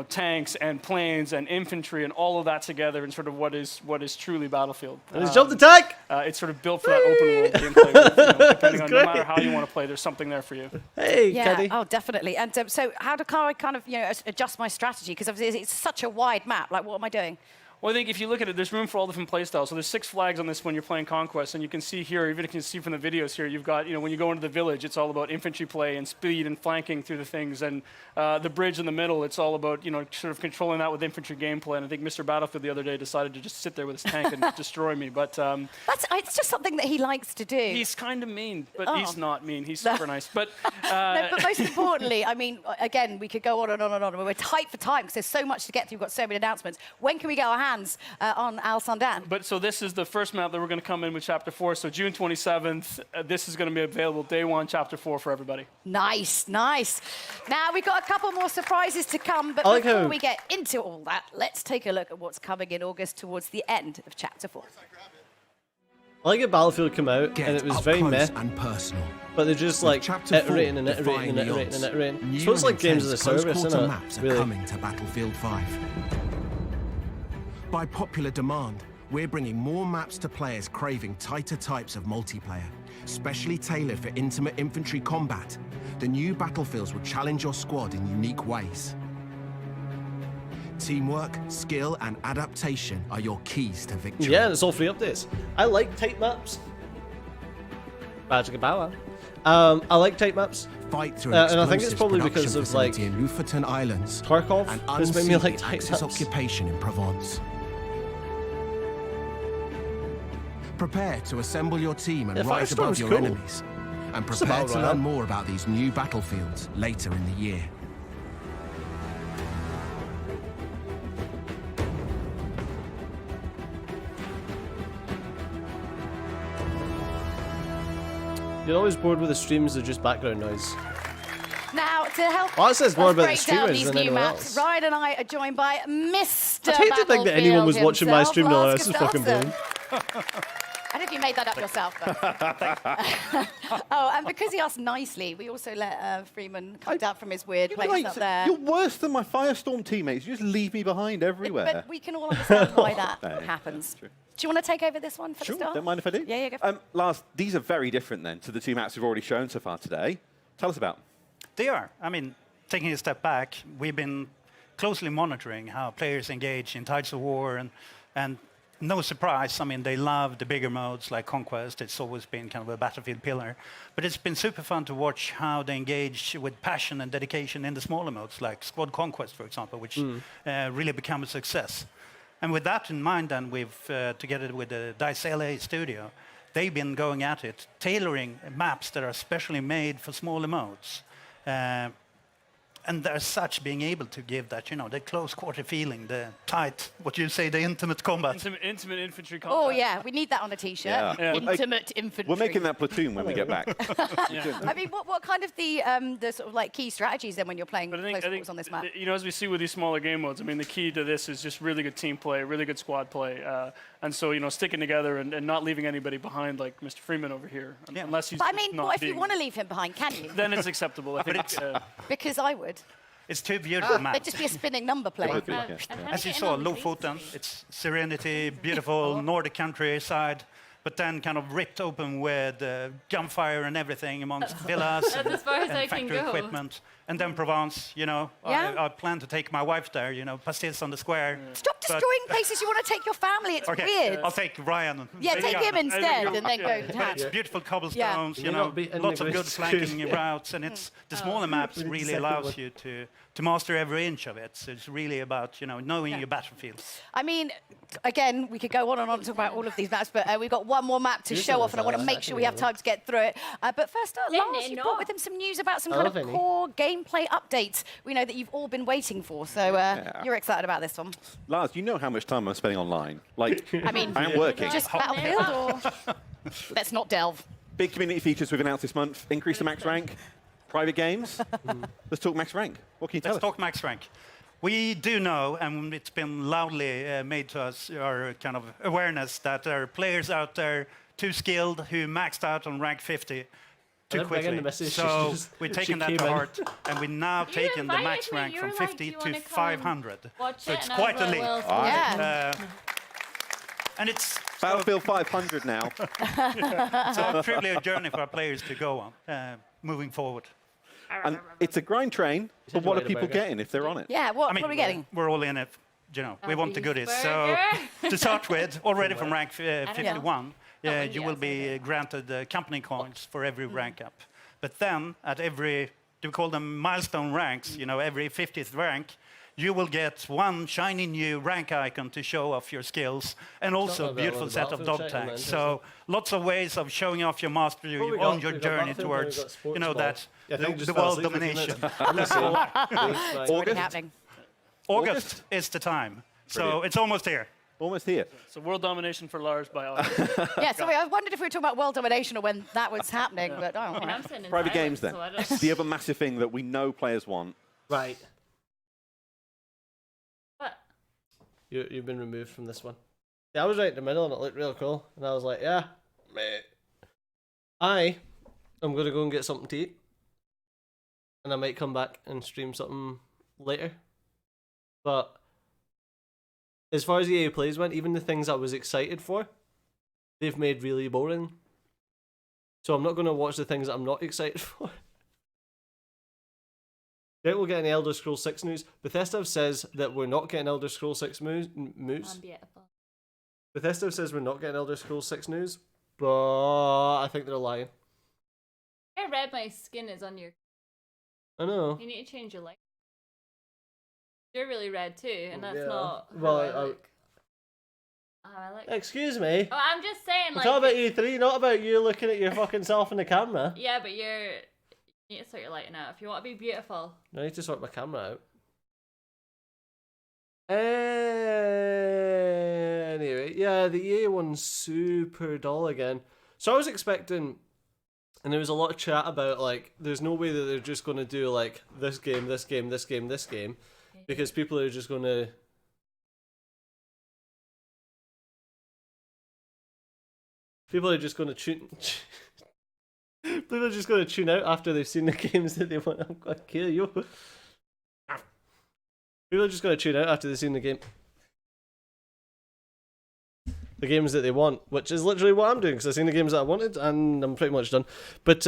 tanks and planes and infantry and all of that together in sort of what is truly Battlefield. And he's jumped the tank! It's sort of built for that open world gameplay. Depending on no matter how you want to play, there's something there for you. Hey, Caddy. Oh, definitely. And so how do I kind of adjust my strategy? Because obviously it's such a wide map. Like, what am I doing? Well, I think if you look at it, there's room for all different play styles. So there's 6 flags on this when you're playing Conquest, and you can see here, even if you can see from the videos here, you've got, when you go into the village, it's all about infantry play and speed and flanking through the things. And the bridge in the middle, it's all about, sort of controlling that with infantry gameplay. And I think Mr. Battlefield the other day decided to just sit there with his tank and destroy me. But it's just something that he likes to do. He's kind of mean, but he's not mean. He's super nice. But no, but most importantly, I mean, again, we could go on and on and on. We're tight for time because there's so much to get through. We've got so many announcements. When can we get our hands on Al Sundan? But so this is the first map that we're going to come in with Chapter 4. So June 27th, this is going to be available day 1, Chapter 4 for everybody. Nice, nice. Now we've got a couple more surprises to come, but before we get into all that, let's take a look at what's coming in August towards the end of Chapter 4. I like it Battlefield come out and it was very meh and personal. But they're just like iterating and iterating and iterating and iterating. So it's like games as a service, isn't it? Maps are coming to Battlefield 5. By popular demand, we're bringing more maps to players craving tighter types of multiplayer, specially tailored for intimate infantry combat. The new Battlefields will challenge your squad in unique ways. Teamwork, skill, and adaptation are your keys to victory. Yeah, and it's all free updates. I like tight maps. I like tight maps. Fight through and I think it's probably because of like in Lofoten Islands, Tarkov has made me like tight Axis maps. occupation in Provence. Prepare to assemble your team and rise above your enemies. And prepare to learn more about these new battlefields later in the year. you're always bored with the streams, they're just background noise. Now, to help Well, that says more about the break down streamers these than new anyone maps, else. Ryan and I are joined by Mr. I'd hate to think that anyone was watching my stream now. Lars This is fucking Gustafsson. brilliant. I don't know if you made that up yourself, though. Oh, and because he asked nicely, we also let Freeman come down from his weird place up there. You're worse than my Firestorm teammates. You just leave me behind everywhere. But we can all understand why that happens. Do you want to take over this one for the start? Don't mind if I do. Yeah, go for it. Lars, these are very different then to the two maps we've already shown so far today. Tell us about them. They are. I mean, taking a step back, we've been closely monitoring how players engage in Tides of War, and no surprise, I mean, they love the bigger modes like Conquest. It's always been kind of a Battlefield pillar. But it's been super fun to watch how they engage with passion and dedication in the smaller modes, like Squad Conquest, for example, which really become a success. And with that in mind, then, we've, together with the DICE LA studio, they've been going at it, tailoring maps that are specially made for smaller modes. And as such, being able to give that, you know, the close quarter feeling, the tight, what you say, the intimate combat. Intimate infantry combat. Oh, yeah, we need that on a T-shirt. Yeah. Intimate infantry. We're making that platoon when we get back. I mean, what kind of the sort of like key strategies then when you're playing close quarters on this map? You know, as we see with these smaller game modes, I mean, the key to this is just really good team play, really good squad play, and so, you know, sticking together and not leaving anybody behind, like Mr. Freeman over here, unless he's. But I mean, not what if being, you want to leave him behind? Can you? Then it's acceptable. I think. Because I would. It's two beautiful maps. It'd just be a spinning number plate. As you saw, Lofoten, it's serenity, beautiful Nordic countryside, but then kind of ripped open with gunfire and everything amongst villas That's as far as I and can factory go. equipment. And then Provence, you know, I plan to take my wife there, you know, pastilles on the square. Stop destroying places you want to take your family. It's weird. I'll take Ryan. Yeah, take him instead and then go to But it's beautiful cobblestones, you know, lots of good flanking routes, and it's the smaller maps really allows you to master every inch of it. So it's really about, you know, knowing your battlefield. I mean, again, we could go on and on and talk about all of these maps, but we've got one more map to show off, and I want to make sure we have time to get through it. But first up, Lars, you brought with him some news about some kind of core gameplay updates we know that you've all been waiting for. So you're excited about this one. Lars, you know how much time I'm spending online. Like, I mean, I'm working. just Battlefield or... Let's not delve. Big community features we've announced this month. Increase the max rank. Private games. Let's talk max rank. What can you tell us? Let's talk max rank. We do know, and it's been loudly made to us, our kind of awareness, that there are players out there too skilled who maxed out on rank 50 too quickly. So we're taking that to heart, and we're now taking the max rank from 50 to 500. So it's quite a leap. And it's Battlefield 500 now. So truly a journey for our players to go on, moving forward. And it's a grind train, but what are people getting if they're on it? Yeah, what are we getting? We're all in it. You know, we want the goodies. So to start with, already from rank 51, you will be granted company coins for every rank up. But then at every, do we call them milestone ranks? You know, every 50th rank, you will get one shiny new rank icon to show off your skills, and also a beautiful set of dog tags. So lots of ways of showing off your mastery on your journey towards, you know, that the world domination. August is the time. So it's almost here. Almost here. So world domination for Lars by August. Yeah, sorry, I wondered if we were talking about world domination or when that was happening, but oh, Private games then. The other massive thing that we know players want. Right. What? You've been removed from this one. Yeah, I was right in the middle and it looked real cool. And I was like, yeah, mate. I'm going to go and get something to eat. And I might come back and stream something later. But as far as EA Plays went, even the things I was excited for, they've made really boring. So I'm not going to watch the things that I'm not excited for. Right, we'll get an Elder Scrolls 6 news. Bethesda says that we're not getting Elder Scrolls 6 news. Bethesda says we're not getting Elder Scrolls 6 news, but I think they're lying. How red my skin is on your... I know. You need to change your light. You're really red too, and that's not how well, I look. I look. Excuse me. Oh, I'm just saying, We're like... talking about E3, not about you looking at your fucking self in the camera. Yeah, but you need to sort your lighting out if you want to be beautiful. I need to sort my camera out. Anyway, yeah, the EA one's super dull again. So I was expecting And there was a lot of chat about, like, there's no way that they're just going to do, like, this game, this game, this game, this game. Because people are just going to... People are just going to tune... People are just going to tune out after they've seen the games that they want. I'm going to kill you. People are just going to tune out after they've seen the game. The games that they want, which is literally what I'm doing, because I've seen the games that I wanted, and I'm pretty much done. But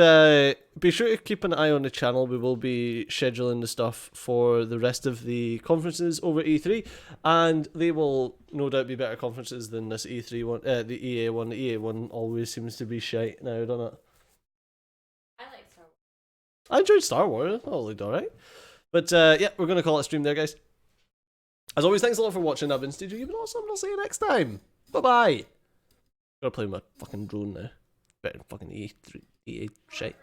be sure to keep an eye on the channel. We will be scheduling the stuff for the rest of the conferences over E3, and they will no doubt be better conferences than this E3 one, the EA one. The EA one always seems to be shite now, doesn't it? I like Star Wars. I enjoyed Star Wars. Oh, it looked alright. But yeah, we're going to call it a stream there, guys. As always, thanks a lot for watching. I've been Studio. You've been awesome. I'll see you next time. Bye-bye. Gotta play my fucking drone now. Better than fucking EA shit.